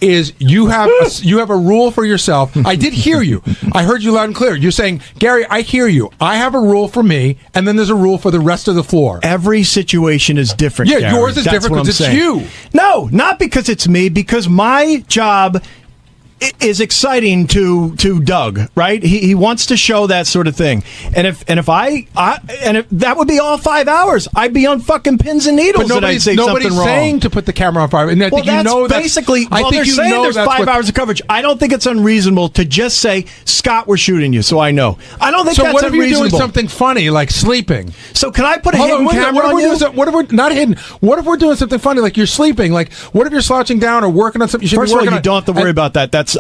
is you have a rule for yourself. I did hear you. I heard you loud and clear. You're saying, Gary, I hear you. I have a rule for me, and then there's a rule for the rest of the floor. Every situation is different. Yeah, Gary. yours is different because it's you. No, not because it's me. Because my job is exciting to Doug, right? He wants to show that sort of thing, and if that would be all 5 hours, I'd be on fucking pins and needles. But nobody's saying to put the camera on 5 hours. And I think basically. They're saying there's 5 hours of coverage. I don't think it's unreasonable to just say, Scott, we're shooting you, so I know. I don't think that's unreasonable. So what if you're doing something funny like sleeping? So can I put a hidden camera on you? What if we're not hidden? What if we're doing something funny like you're sleeping? Like what if you're slouching down or working on something? First of all, you don't have to worry about that. That's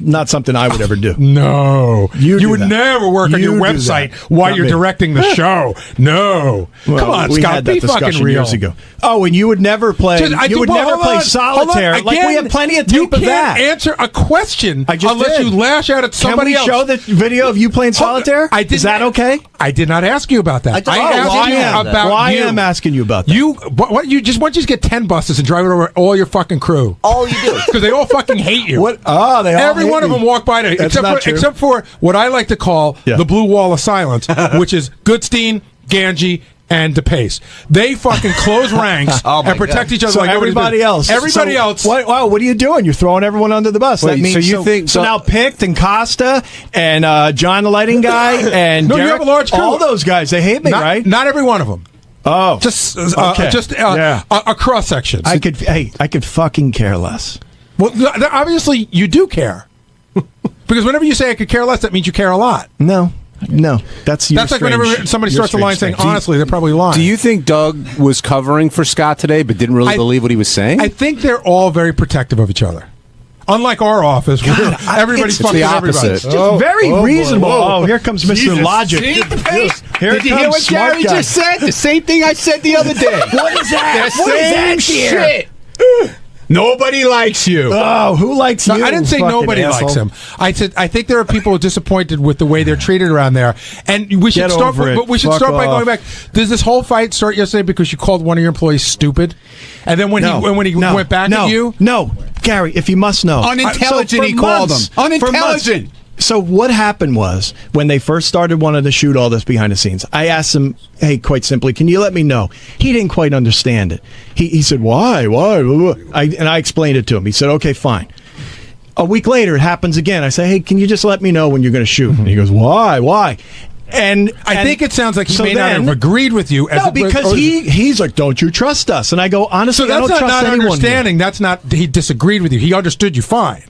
not something I would ever do. No. You would never work on your website while you're directing the show. No. Well, come on, Scott, be fucking real. Years ago. Oh, and you would never play solitaire. Again, like we have plenty of tape of that. You can't answer a question unless you lash out at somebody else. Can we show the video of you playing solitaire? I did. Is that okay? I did not ask you about that. I asked you about Well, I you. am asking you about that. What you just want you to get 10 buses and drive it over all your fucking crew. All you do. Because they all fucking hate you. What? Oh, they all Every hate one of me. them walk by to, That's not true. except for what I like to call the blue wall of silence, which is Goodstein, Ganji, and DePace. They fucking close ranks and protect each other So like everybody else. Everybody else. What are you doing? You're throwing everyone under the bus. Wait, that means so you think- so now Pict and Costa and John the lighting guy and No, you Derek, have a large crew. all those guys. They hate me, right? Not every one of them. Oh, Just okay. a cross section. I could fucking care less. Well, obviously you do care. Because whenever you say I could care less, that means you care a lot. No, that's like whenever somebody starts a line saying, honestly, they're probably lying. Do you think Doug was covering for Scott today, but didn't really believe what he was saying? I think they're all very protective of each other. Unlike our office, where everybody's it's fucking the everybody. opposite. Just very reasonable. Whoa. Oh, here comes Mr. Jesus. Logic. See? Here Did you hear comes what smart Gary guy. just said? The same thing I said the other day. What is that? The What is same that shit. Nobody likes you. Oh, who likes No, you? I didn't say fucking nobody asshole? likes him. I said I think there are people disappointed with the way they're treated around there, and we should Get start. over it. But we should Fuck start by off. going back. Does this whole fight start yesterday because you called one of your employees stupid, and then when he went back at you? No, Gary, if you must know, Unintelligent, he called him. Unintelligent. So what happened was when they first started wanting to shoot all this behind the scenes, I asked him, hey, quite simply, can you let me know? He didn't quite understand it. He said, why? And I explained it to him. He said, okay, fine. A week later, it happens again. I say, hey, can you just let me know when you're going to shoot? And he goes, why? And I think it sounds like he so may not then- have agreed with you. No, because he's like, don't you trust us? And I go, honestly, So I that's don't trust not anyone here. understanding. That's not he disagreed with you. He understood you fine.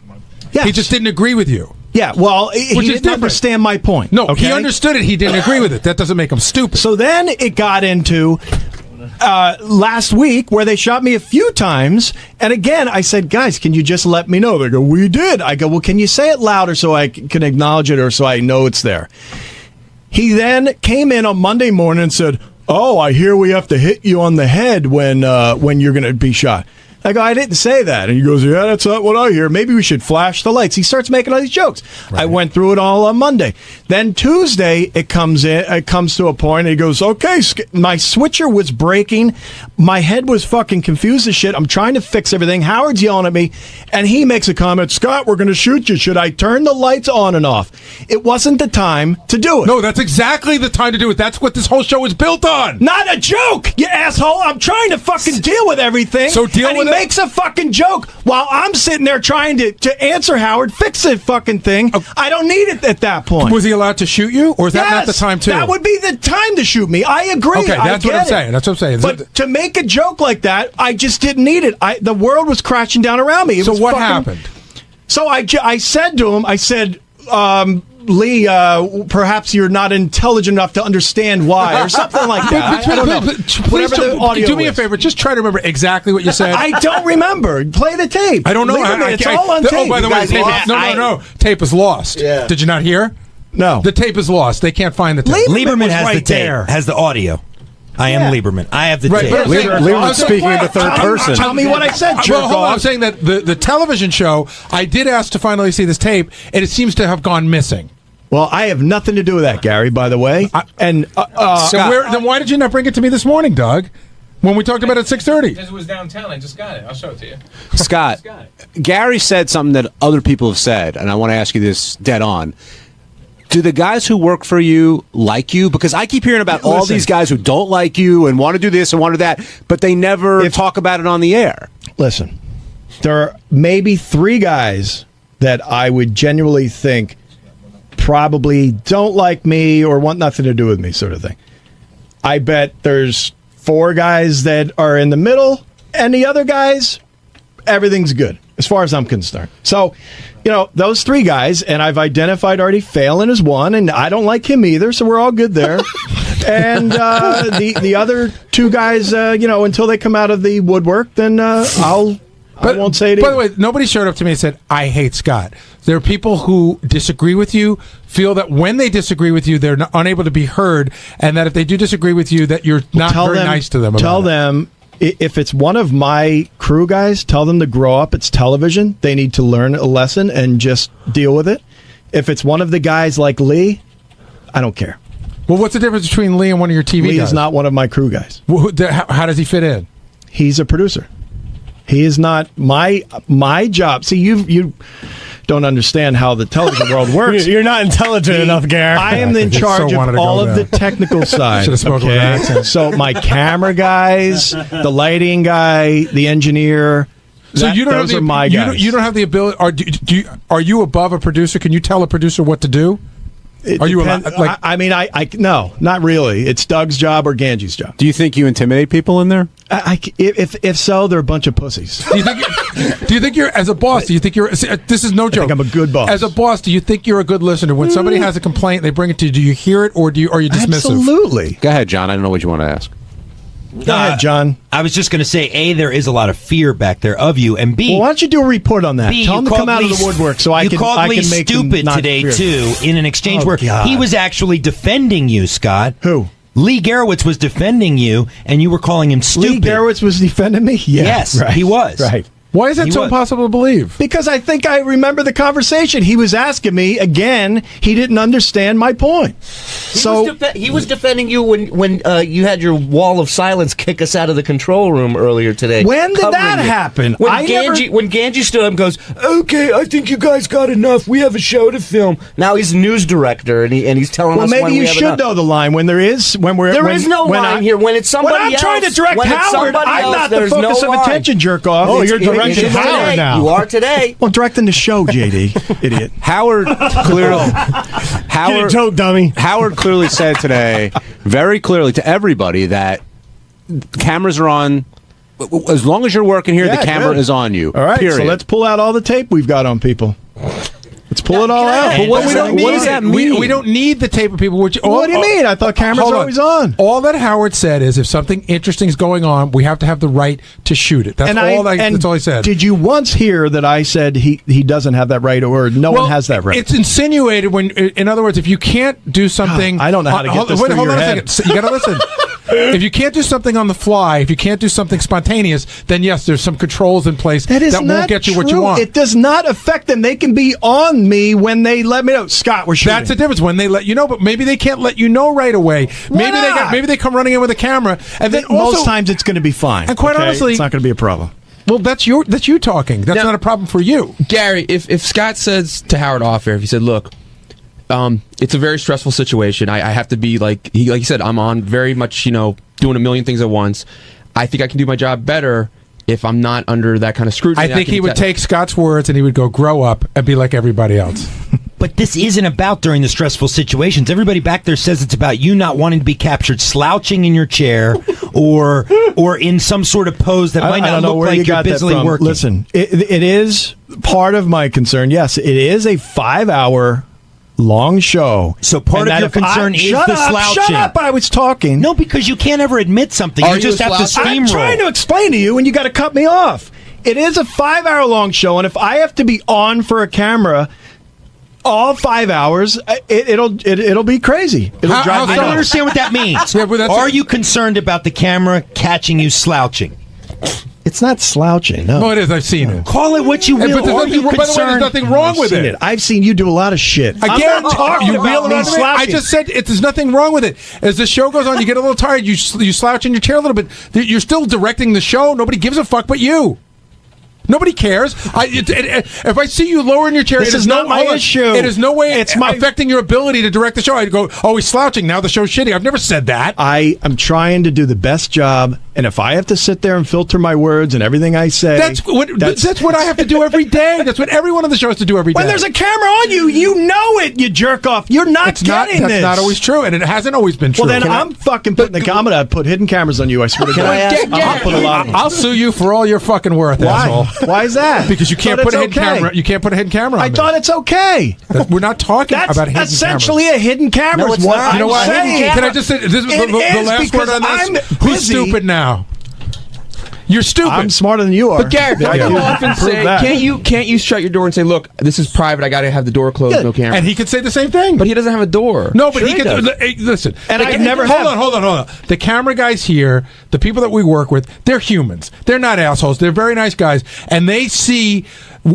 Yes. He just didn't agree with you. Yeah, well, he Which is didn't different. understand my point. No, okay? he understood it. He didn't agree with it. That doesn't make him stupid. So then it got into last week where they shot me a few times. And again, I said, guys, can you just let me know? They go, we did. I go, well, can you say it louder so I can acknowledge it or so I know it's there? He then came in on Monday morning and said, oh, I hear we have to hit you on the head when you're going to be shot. I go, I didn't say that. And he goes, yeah, that's not what I hear. Maybe we should flash the lights. He starts making all these jokes. Right. I went through it all on Monday. Then Tuesday, it comes to a point, and he goes, okay, my switcher was breaking. My head was fucking confused as shit. I'm trying to fix everything. Howard's yelling at me, and he makes a comment, Scott, we're going to shoot you. Should I turn the lights on and off? It wasn't the time to do it. No, that's exactly the time to do it. That's what this whole show is built on. Not a joke, you asshole. I'm trying to fucking deal with everything. So deal and with he makes a fucking joke while I'm sitting there trying to answer Howard, fix the fucking thing. I don't need it at that point. Was he allowed to shoot you, or is that not the time too? That would be the time to shoot me. I agree. Okay, that's what I'm saying. That's what I'm saying. But to make a joke like that, I just didn't need it. The world was crashing down around me. So what happened? So I said to him, I said, Lee, perhaps you're not intelligent enough to understand why, or something like that. I don't know. Please Whatever the audio do me a is. favor. Just try to remember exactly what you said. I don't remember. Play the tape. I don't know. Lieberman, it's all on tape. Oh, by the way, no. Tape is lost. Yeah. Did you not hear? No. The tape is lost. They can't find the tape. Lieberman was has right the tape, there. has the audio. I am Lieberman. I have the Right, tape. but I'm saying- Lieberman's speaking in the third person. Tell me what I said, jerk Well, hold on. I'm off. saying that the television show, I did ask to finally see this tape, and it seems to have gone missing. Well, I have nothing to do with that, Gary, by the way. Then why did you not bring it to me this morning, Doug? When we talked about it at 6:30. Because it was downtown. I just got it. I'll show it to you. Scott, Gary said something that other people have said, and I want to ask you this dead on. Do the guys who work for you like you? Because I keep hearing about all these guys who don't like you and want to do this and want to do that, but they never talk about it on the air. Listen, there are maybe 3 guys that I would genuinely think probably don't like me or want nothing to do with me, sort of thing. I bet there's 4 guys that are in the middle, and the other guys, everything's good, as far as I'm concerned. So, those 3 guys, and I've identified already Phelan as one, and I don't like him either, so we're all good there. And the other 2 guys, until they come out of the woodwork, then I won't say it By either. the way, nobody showed up to me and said, I hate Scott. There are people who disagree with you, feel that when they disagree with you, they're unable to be heard, and that if they do disagree with you, that you're not very nice to them. Tell them, if it's one of my crew guys, tell them to grow up. It's television. They need to learn a lesson and just deal with it. If it's one of the guys like Lee, I don't care. Well, what's the difference between Lee and one of your TV Lee guys? is not one of my crew guys. Well, how does he fit in? He's a producer. He is not my job. See, you don't understand how the television world works. You're not intelligent enough, Gary. I am in charge of all of the technical side. Should have spoken with an accent. So my camera guys, the lighting guy, the engineer. So you don't those have are my guys. You don't have the ability. Are you above a producer? Can you tell a producer what to do? Are you allowed, like? I mean, no, not really. It's Doug's job or Ganji's job. Do you think you intimidate people in there? If so, they're a bunch of pussies. Do you think you're as a boss? Do you think you're? This is no joke. I think I'm a good boss. As a boss, do you think you're a good listener? When somebody has a complaint, they bring it to you. Do you hear it, or are you dismissive? Absolutely. Go ahead, John. I don't know what you want to ask. Go ahead, John. I was just going to say, A, there is a lot of fear back there of you, and B, Well, why don't you do a report on that? B, Tell you him to called come out of Lee- the woodwork so I you can called I Lee can make him stupid not today fear. too in an exchange where God. he was actually defending you, Scott. Who? Lee Garowitz was defending you, and you were calling him stupid. Lee Garowitz was defending me? Yeah, Yes, right. he was. Right. Why is that He so was. impossible to believe? Because I think I remember the conversation. He was asking me again. He didn't understand my point. He was defending you when you had your wall of silence kick us out of the control room earlier today. When did Covering that you. happen? When I Ganji stood up and goes, "Okay, I think you guys got enough. We have a show to film." Now he's news director and he's telling Well, us when maybe we you have should enough. know the line when there is There is no line here. When it's somebody when I'm else, trying to direct when it's Howard, somebody I'm else, not the there's focus no of line. attention, jerk off. Oh, you're It directing is Howard today. now. You are today. Well, directing the show, JD, idiot. Howard clearly, Get a joke, dummy. Howard clearly said today, very clearly to everybody, that cameras are on. As long as you're working here, Yeah, the camera good. is on you. All right, period. so let's pull out all the tape we've got on people. Let's pull it all out. But what does that mean? We don't need the tape of people. What do you mean? I thought cameras hold are always on. All that Howard said is, if something interesting is going on, we have to have the right to shoot it. That's all he said. Did you once hear that I said he doesn't have that right, or no one has that right? It's insinuated when, in other words, if you can't do something, I don't know how to get this through hold your on head. a second. You got to listen. If you can't do something on the fly, if you can't do something spontaneous, then yes, there's some controls in place that not won't get you what you true. want. It does not affect them. They can be on me when they let me know. Scott, we're shooting. That's the difference. When they let you know, but maybe they can't let you know right away. Maybe they come running in with a camera, and then also, most times it's going to be fine. And quite okay? honestly, it's not going to be a problem. Well, that's you talking. That's not a problem for you, Gary. If Scott says to Howard off air, if he said, "Look, it's a very stressful situation. I have to be like he said, I'm on very much, doing a million things at once. I think I can do my job better if I'm not under that kind of scrutiny." I think he would take Scott's words and he would go, "Grow up and be like everybody else." But this isn't about during the stressful situations. Everybody back there says it's about you not wanting to be captured slouching in your chair or in some sort of pose that might I not don't know look where like you got you're that busily from. working. Listen, it is part of my concern. Yes, it is a 5-hour long show. So part of your concern is the slouching. Shut up! I was talking. No, because you can't ever admit something. You just have to steamroll. I'm trying to explain to you, and you got to cut me off. It is a 5-hour long show, and if I have to be on for a camera all 5 hours, it'll be crazy. It'll drive me I don't nuts. understand what that means. Are you concerned about the camera catching you slouching? It's not slouching. No, it is. I've seen it. Call it what you will. But Are you by the way, there's concerned? nothing wrong with I've seen it. I've seen you do a lot of shit. Again, I'm not talking you about me I slouching. just said there's nothing wrong with it. As the show goes on, you get a little tired. You slouch in your chair a little bit. You're still directing the show. Nobody gives a fuck but you. Nobody cares. If I see you lower in your chair, This it is not my hold on. issue. It is no way It's my- affecting your ability to direct the show. I'd go, "Oh, he's slouching. Now the show's shitty." I've never said that. I am trying to do the best job, and if I have to sit there and filter my words and everything I say, That's what I have to do every day. That's what everyone on the show has to do every day. when there's a camera on you, you know it, you jerk off. You're not getting That's this. not always true, and it hasn't always been true. Well, then I'm fucking putting the camera. I'd put hidden cameras on you. I swear to God. I'll put a lot of them. I'll sue you for all your fucking worth, Why? asshole. Why is that? Because you can't But put a it's hidden okay. camera. You can't put a hidden camera on I me. thought it's okay. We're not talking That's about hidden essentially cameras. a hidden camera. No, is it's what not. I'm You know what? saying. Can I just say this is It the is last word because on I'm this? Who's busy. stupid now? You're stupid. I'm smarter than you are. But Garrett, don't you often say, can't you shut your door and say, "Look, this is private. I got to have the door closed, no camera." And he could say the same thing. But he doesn't have a door. No, but Sure he he could. does. Listen, And I can never hold have- on. The camera guys here, the people that we work with, they're humans. They're not assholes. They're very nice guys, and they see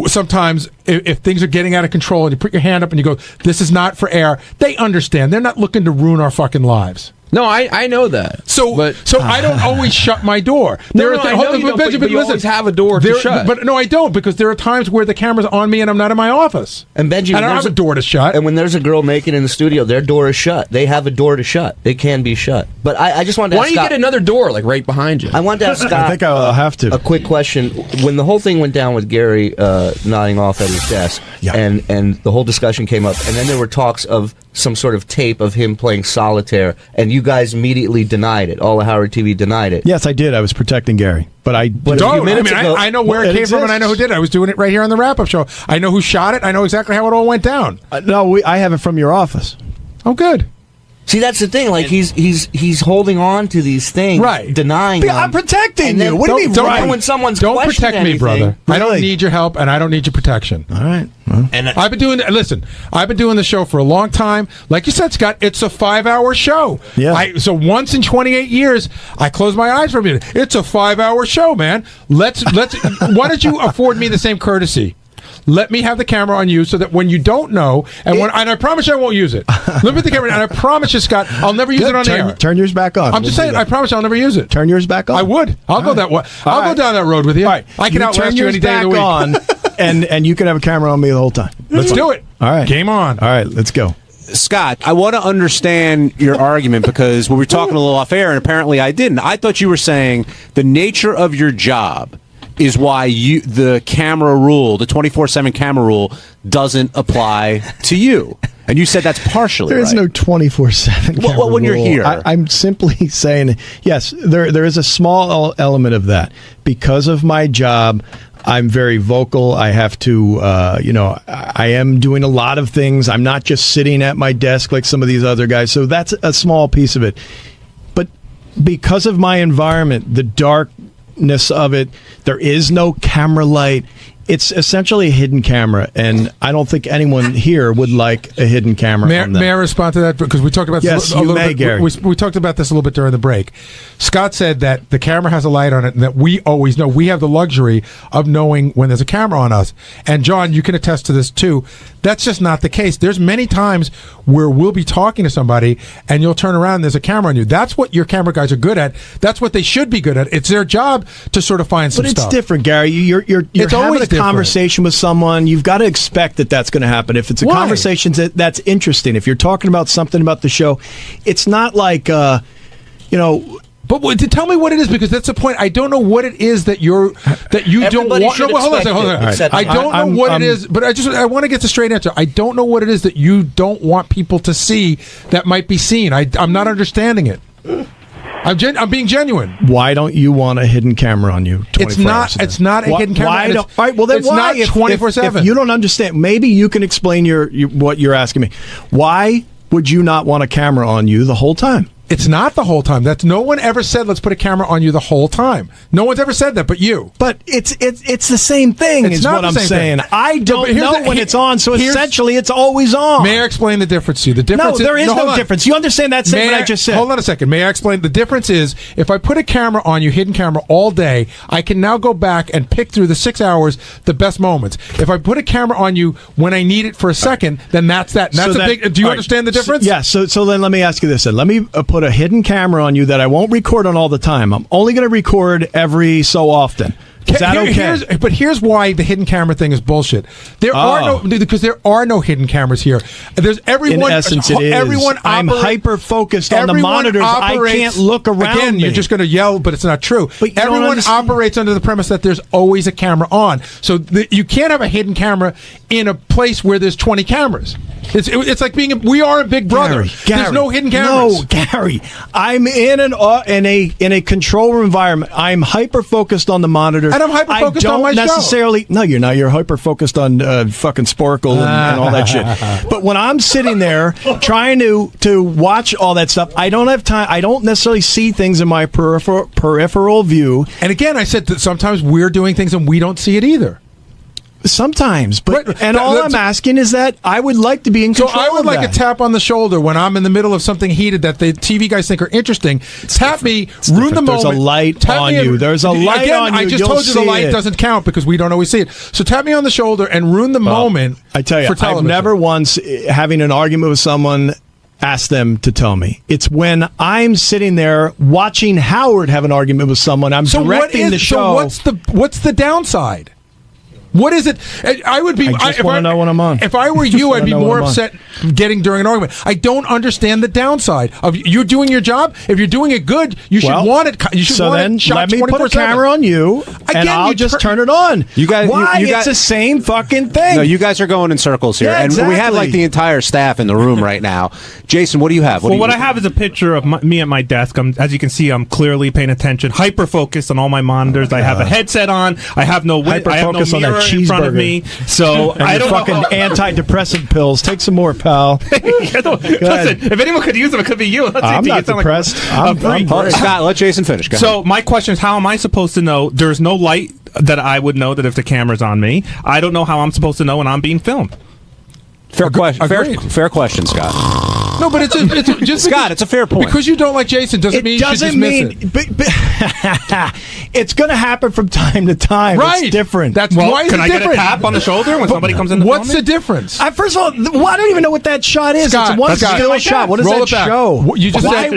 sometimes if things are getting out of control and you put your hand up and you go, this is not for air, they understand. They're not looking to ruin our fucking lives. No, I know that. So I don't always shut my door. I know you don't, but you always have a door to shut. But no, I don't, because there are times where the camera's on me and I'm not in my office. And Benji, I don't have a door to shut. And when there's a girl naked in the studio, their door is shut. They have a door to shut. It can be shut. But I just wanted to Why ask don't you Scott, get another door, like right behind you? I wanted to ask Scott. I think I'll have to. A quick question. When the whole thing went down with Gary nodding off at his desk, and the whole discussion came up, and then there were talks of some sort of tape of him playing solitaire, and you guys immediately denied it. All of Howard TV denied it. Yes, I did. I was protecting Gary. But I I know where it came from, and I know who did it. I was doing it right here on the wrap-up show. I know who shot it. I know exactly how it all went down. I have it from your office. Oh, good. See, that's the thing. Like he's holding on to these things, right? Denying them. I'm protecting And then you. What do you mean? Right? When someone's don't questioning protect me, anything, brother. I don't Really? need your help, and I don't need your protection. All right. And I've been doing. Listen, I've been doing the show for a long time. Like you said, Scott, it's a 5-hour show. Yeah. So once in 28 years, I close my eyes for a minute. It's a 5-hour show, man. Let's. Why don't you afford me the same courtesy? Let me have the camera on you so that when you don't know, and I promise you I won't use it. Let me put the camera, and I promise you, Scott, I'll never use it on air. Turn yours back on. I'm just saying, I promise you I'll never use it. Turn yours back on. I would. I'll go that way. I'll go down that road with you. All right. I can outlast you any day of the week. On, and you can have a camera on me the whole time. Let's do it. All right. Game on. All right. Let's go. Scott, I want to understand your argument because we were talking a little off air, and apparently I didn't. I thought you were saying the nature of your job is why the camera rule, the 24/7 camera rule, doesn't apply to you. And you said that's partially There is right. no 24/7 camera Well, when you're rule. here. I'm simply saying, yes, there is a small element of that. Because of my job, I'm very vocal. I have to, I am doing a lot of things. I'm not just sitting at my desk like some of these other guys. So that's a small piece of it. But because of my environment, the darkness of it, there is no camera light. It's essentially a hidden camera, and I don't think anyone here would like a hidden camera. May I respond to that? Because we talked about this a little bit. Gary. We talked about this a little bit during the break. Scott said that the camera has a light on it, and that we always know. We have the luxury of knowing when there's a camera on us. And John, you can attest to this too. That's just not the case. There's many times where we'll be talking to somebody, and you'll turn around and there's a camera on you. That's what your camera guys are good at. That's what they should be good at. It's their job to sort of find some stuff. But stuff. it's different, Gary. You're it's having always a conversation with someone. You've got to expect that that's going to happen. If it's a conversation that's interesting, if you're talking about something about the show, it's not like, But tell me what it is, because that's the point. I don't know what it is that you don't want. No, hold on a second. I don't know what it is, but I want to get the straight answer. I don't know what it is that you don't want people to see that might be seen. I'm not understanding it. I'm being genuine. Why don't you want a hidden camera on you? It's not a hidden camera. All right. Well, then it's why? not 24/7. If you don't understand, maybe you can explain what you're asking me. Why would you not want a camera on you the whole time? It's not the whole time. That's no one ever said let's put a camera on you the whole time. No one's ever said that, but you. But it's the same thing. It's is not what the I'm same saying. thing. I don't know when it's on, so essentially it's always on. May I explain the difference to you? The difference there is no difference. You understand that statement I just said? Hold on a second. May I explain? The difference is if I put a camera on you, hidden camera, all day, I can now go back and pick through the 6 hours the best moments. If I put a camera on you when I need it for a second, then that's that. And that's big. Do you understand the difference? So then let me ask you this. Then let me put a hidden camera on you that I won't record on all the time. I'm only going to record every so often. Is that okay? But here's why the hidden camera thing is bullshit. There are no hidden cameras here. There's everyone. In essence, it is. I'm hyper focused on the monitors. I can't look around. Again, you're just going to yell, but it's not true. But everyone operates under the premise that there's always a camera on. So you can't have a hidden camera in a place where there's 20 cameras. It's like we are a Big Brother. Gary, there's no hidden cameras. No, Gary. I'm in a control room environment. I'm hyper focused on the monitor. And I'm hyper focused on my show. No, you're not. You're hyper focused on fucking Sporkle and all that shit. But when I'm sitting there trying to watch all that stuff, I don't have time. I don't necessarily see things in my peripheral view. And again, I said that sometimes we're doing things and we don't see it either. Sometimes, all I'm asking is that I would like to be in control. So I would of like that. a tap on the shoulder when I'm in the middle of something heated that the TV guys think are interesting. Tap me, ruin the moment. There's a light Tap on me you. There's a light again, on you. I just You'll told you the see light it. doesn't count because we don't always see it. So tap me on the shoulder and ruin the moment. I tell you, for I've television. never once having an argument with someone asked them to tell me. It's when I'm sitting there watching Howard have an argument with someone. I'm directing the show. So what's the downside? What is it? I would be. I just want to know when I'm on. If I were you, I'd be more upset getting during an argument. I don't understand the downside of you're doing your job. If you're doing it good, you should want it. You should so want then it shot let me put a 24/7. camera on you, and I'll just turn it on. You guys, why? you It's the same fucking thing. No, you guys are going in circles here, Yeah, and we have like exactly. the entire staff in the room right now. Jason, what do you have? What I have is a picture of me at my desk. As you can see, I'm clearly paying attention, hyper focused on all my monitors. I have a headset on. I have no Hyper-focus on that mirror in front of cheeseburger. me. So and I don't fucking know. antidepressant pills. Take some more, pal. Listen, if anyone could use them, it could be you. I'm not depressed. I'm great. Scott, let Jason finish. Go So my question is, how am I supposed to know? There's no light that I would know that if the camera's on me. I don't know how I'm supposed to know when I'm being filmed. Fair question. Fair question, Scott. No, but it's just Scott. It's a fair point. Because you don't like Jason doesn't mean you should dismiss it. It's going to happen from time to time. Right. It's different. That's why is Can it I different? get a tap on the shoulder when somebody comes in? What's the difference? First of all, I don't even know what that shot is. Scott, it's one Scott, still shot. What does roll that it back. show? You just why said-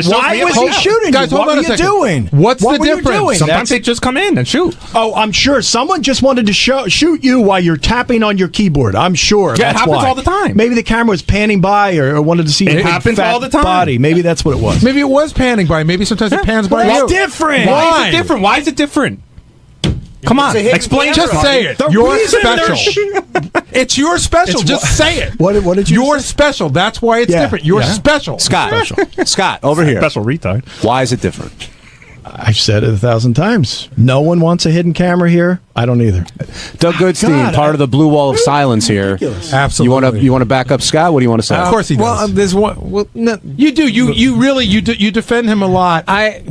was he shooting? Guys, you? hold What on were a you second. doing? What's what the were you difference? doing? Sometimes they just come in and shoot. Oh, I'm sure someone just wanted to shoot you while you're tapping on your keyboard. I'm sure. Yeah, it That's happens why. all the time. Maybe the camera was panning by or wanted to see It your big, happens fat all the time. body. Maybe that's what it was. Maybe it was panning by. Maybe sometimes it pans by Well, you. that's different. Why is it different? Why is it different? Come on, explain. Just say it. The You're reason they're special. It's your special. Just say it. What did you You're say? special. That's why it's Yeah. different. You're Yeah. special. Scott. Scott, over here. Special retard. Why is it different? I've said it 1,000 times. No one wants a hidden camera here. I don't either. Doug Goodstein, God, part of the blue wall of silence here. Absolutely. You want to back up Scott? What do you want to say? Of course he does. Well, there's one. Well, no, You do. You really you defend him a lot.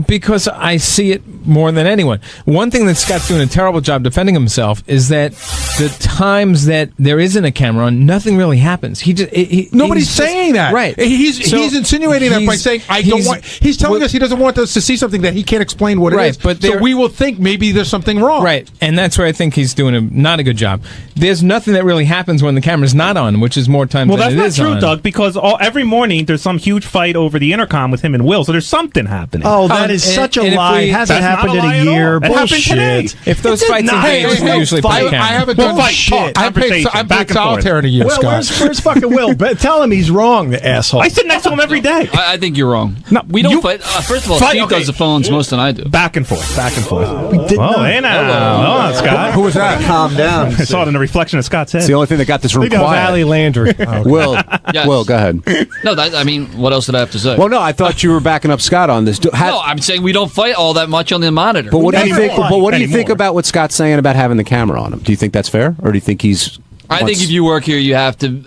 because I see it more than anyone. One thing that Scott's doing a terrible job defending himself is that the times that there isn't a camera on, nothing really happens. Nobody's he's saying that. Right. He's insinuating that by saying I don't want. He's telling us he doesn't want us to see something that he can't explain what it Right, is. but so we will think maybe there's something wrong. Right, and that's where I think he's doing not a good job. There's nothing that really happens when the camera's not on, which is more times Well, than that's it not is true, on. Doug, because every morning there's some huge fight over the intercom with him and Will, so there's something happening. Oh, that is such a lie. It hasn't happened in a year. It happened today. Bullshit. If those It did fights not. are games, we usually play I camera. haven't Well, done fight, shit. talk, I played conversation, back and forth. solitaire in a year, Will, Scott. where's fucking Will? Tell him he's wrong, the asshole. I sit next to him every day. I think you're wrong. No, We don't you- fight. First of all, Fight, Steve okay. does the phones most than I do. Back and forth, back and forth. did Oh, not. hey now. Oh, Scott. Who was that? Calm down. I saw it in the reflection of Scott's head. It's the only thing that got this room Think of quiet. Valley Landry. Will, Yes. Will, go ahead. No, I mean, what else did I have to say? Well, no, I thought you were backing up Scott on this. no, I'm saying we don't fight all that much on the monitor. But what do you think? Never But what do you anymore. think about what Scott's saying about having the camera on him? Do you think that's fair, or do you think he's? I think if you work here, you have to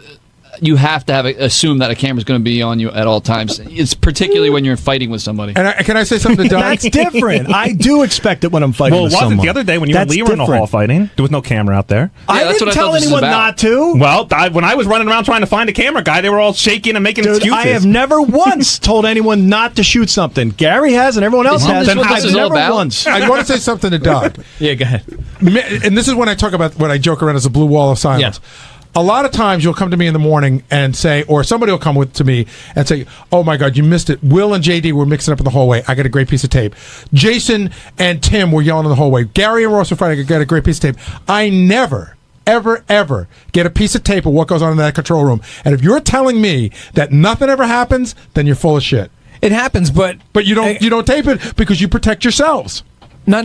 assume that a camera's going to be on you at all times. It's particularly when you're fighting with somebody. And can I say something to Doug? That's different. I do expect it when I'm fighting Well, with it wasn't someone. the other day when you and That's Lee were in the different. hall fighting. There was no camera out there. I that's didn't what I tell thought this was anyone about. not to. Well, when I was running around trying to find a camera guy, they were all shaking and making Dude, excuses. I have never once told anyone not to shoot something. Gary has, and everyone else Isn't has. this what I've this is all never about? once. I want to say something to Doug. Yeah, go ahead. And this is when I talk about when I joke around as a blue wall of silence. A lot of times you'll come to me in the morning and say, or somebody will come to me and say, "Oh my God, you missed it. Will and JD were mixing up in the hallway. I got a great piece of tape. Jason and Tim were yelling in the hallway. Gary and Ross were fighting. I got a great piece of tape." I never, ever get a piece of tape of what goes on in that control room. And if you're telling me that nothing ever happens, then you're full of shit. It happens, but you don't tape it because you protect yourselves. Not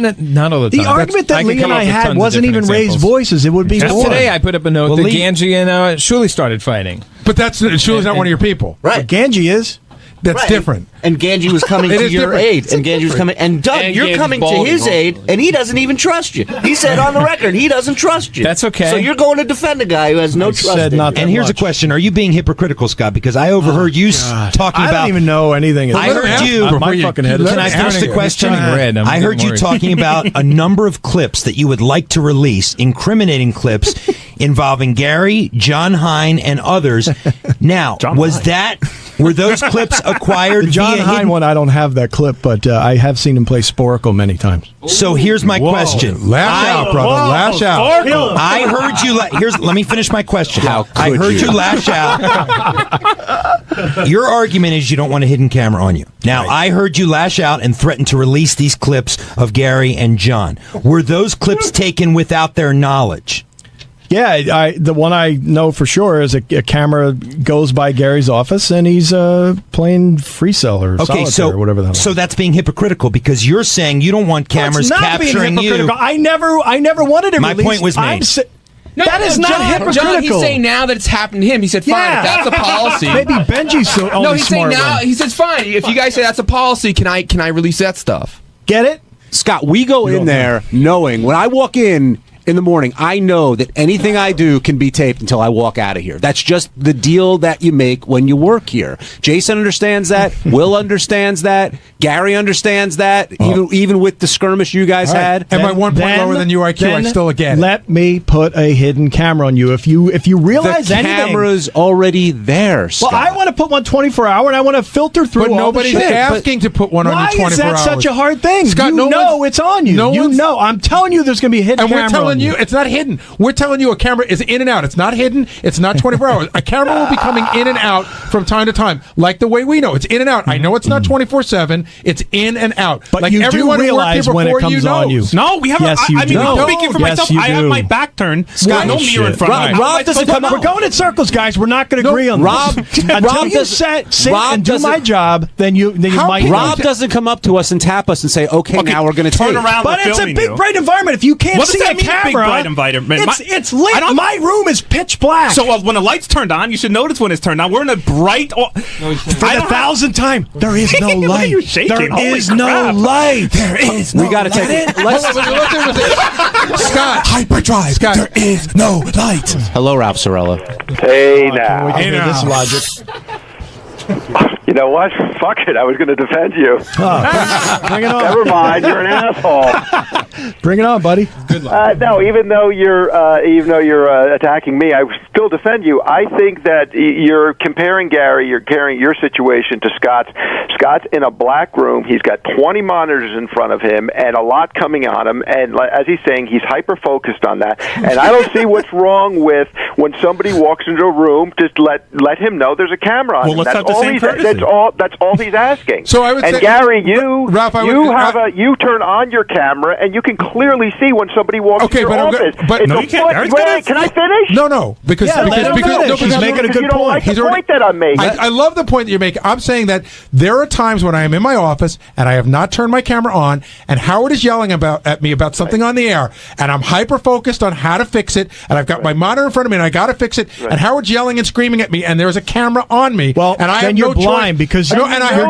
all the time. The argument that Lee and I had wasn't even raised voices. It would be Just more. today, I put up a note Well, that Lee- Ganji and Shuli started fighting. But Shuli's not one of your people. Right. Ganji is. That's Right. different. And Ganji was coming It to is your different. aid. And Ganji was coming. And Doug, And you're Ganji's coming to balding his also. aid, and he doesn't even trust you. He said on the record he doesn't trust you. That's okay. So you're going to defend a guy who has no trust said in not you. that And here's much. a question: are you being hypocritical, Scott? Because I overheard you talking I about. don't even know anything. I heard you. My fucking head is Can I finish the question? turning red. I'm I heard getting you worried. talking about a number of clips that you would like to release, incriminating clips involving Gary, John Hine, and others. Now, were those clips acquired The John via Hine hidden? one, I don't have that clip, but I have seen him play Sporkle many times. So here's my question. Lash out, brother. Lash out. I heard you. Let me finish my question. I heard you lash out. Your argument is you don't want a hidden camera on you. Now, I heard you lash out and threaten to release these clips of Gary and John. Were those clips taken without their knowledge? Yeah, the one I know for sure is a camera goes by Gary's office and he's playing Free Cell or Solitaire or whatever the hell. So that's being hypocritical because you're saying you don't want cameras Well, it's not being capturing you. hypocritical. I never wanted it My released. point was made. That is not hypocritical. John, he's saying now that it's happened to him. He said, "Fine, if that's a policy." Maybe Benji's the only No, he's saying smart now. one. He says, "Fine, if you guys say that's a policy, can I release that stuff?" Get it, Scott? We go in there knowing when I walk in the morning, I know that anything I do can be taped until I walk out of here. That's just the deal that you make when you work here. Jason understands that. Will understands that. Gary understands that. Even with the skirmish you guys had. Am I 1 point lower than you IQ? I still get it. Let me put a hidden camera on you. If you realize the anything, camera's already there, Scott. Well, I want to put one 24 hour and I want to filter through But all nobody's the shit. asking to put one on you 24 Why is that hours. such a hard thing? Scott, you know it's on you. You know. I'm telling you there's going to be a hidden and camera we're telling on you it's not hidden. We're telling you a camera is in and out. It's not hidden. It's not 24 hours. A camera will be coming in and out from time to time, like the way we know. It's in and out. I know it's not 24/7. It's in and out. But like you do everyone who worked realize here when it before comes you on you. knows. No, we have. Yes, you I mean, do. speaking for Yes, myself, you I have do. my back turned. Scott, no mirror in front of me. Rob doesn't come up. We're going in circles, guys. We're not going to agree on this. Until you sit and do my job, then you might. Rob doesn't come up to us and tap us and say, "Okay, now we're going to turn tape." around. But it's a big, bright environment. If you can't What does see that a mean, camera, big, bright environment? It's lit. My room is pitch black. So when the light's turned on, you should notice when it's turned on. We're in a bright. For the 1,000th time, there is no Look at light. you shaking. There Holy is no crap. light. There is no We got to take it. Scott, hyperdrive. Scott. There is no light. Hello, Ralph Sorella. Hey now. Hey now. This logic. You know what? Fuck it. I was going to defend you. Bring it on. Never mind. You're an asshole. Bring it on, buddy. Good luck. No, even though you're attacking me, I would still defend you. I think that you're comparing Gary, you're comparing your situation to Scott's. Scott's in a black room. He's got 20 monitors in front of him and a lot coming on him. And as he's saying, he's hyper-focused on that. And I don't see what's wrong with when somebody walks into a room, just let him know there's a camera on him. Let's have the same courtesy. That's all he's asking. So I would and say, Gary, Ralph, you turn on your camera and you can clearly see when somebody walks into your office. but no, you can't. Wait, can I finish? No, because He's making a good you don't point. like the point that I'm making. I love the point that you're making. I'm saying that there are times when I am in my office and I have not turned my camera on, and Howard is yelling at me about something on the air, and I'm hyper focused on how to fix it, and I've got my monitor in front of me, and I got to fix it, and Howard's yelling and screaming at me, and there's a camera on me, and I then have you're no choice. blind because your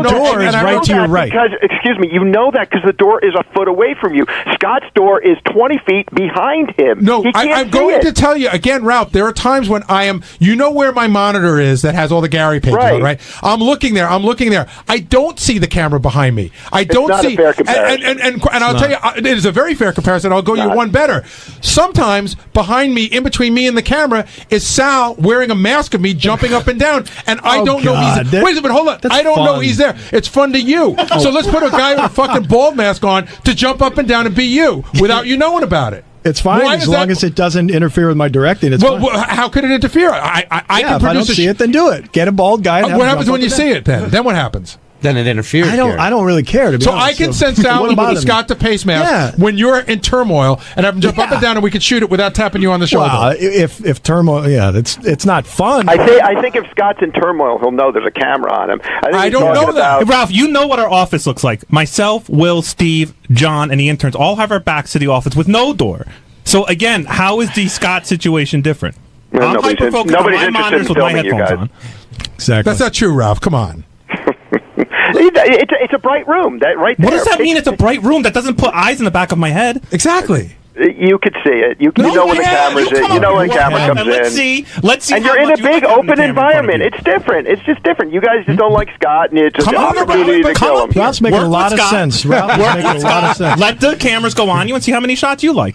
door is right to your right. Because, excuse me, you know that because the door is a foot away from you. Scott's door is 20 feet behind him. No, he can't I'm see going it. to tell you again, Ralph. There are times when I am. You know where my monitor is that has all the Gary pages on, right? I'm looking there. I don't see the camera behind me. I don't not see. a fair comparison. And I'll tell you, it is a very fair comparison. I'll go you one better. Sometimes behind me, in between me and the camera, is Sal wearing a mask of me, jumping up and down, and I don't know he's. Wait a minute, hold on. I don't know he's there. It's fun to you. So let's put a guy with a fucking bald mask on to jump up and down and be you without you knowing about it. It's fine Why as is long that- as it doesn't interfere with my directing. It's fine. Well, how could it interfere? I Yeah, can if I don't produce see it, then do it. Get a bald guy. And have What him happens jump when up you and see down. it then? Then what happens? Then it interferes. I don't really care, to be So honest. I can send Sal Wouldn't with bother me. Scott to Pace Mask when you're in turmoil and have him jump up and down and we can shoot it without tapping you on the shoulder. Well, if turmoil, it's not fun. I think if Scott's in turmoil, he'll know there's a camera on him. I don't know that. Hey, Ralph, you know what our office looks like. Myself, Will, Steve, John, and the interns all have our backs to the office with no door. So again, how is the Scott situation different? Well, I'm hyper-focused on my monitors with my headphones on. Exactly. That's not true, Ralph. Come on. It's a bright room. That right there. What does that mean? It's a bright room that doesn't put eyes in the back of my head. Exactly. You could see it. You know when the camera's in. You know when camera comes in. Let's see. And you're in a big open environment. It's different. It's just different. You guys just don't like Scott, and it's just an opportunity to kill him. Ralph's making a lot of sense. Ralph's making a lot of sense. Let the cameras go on you and see how many shots you like.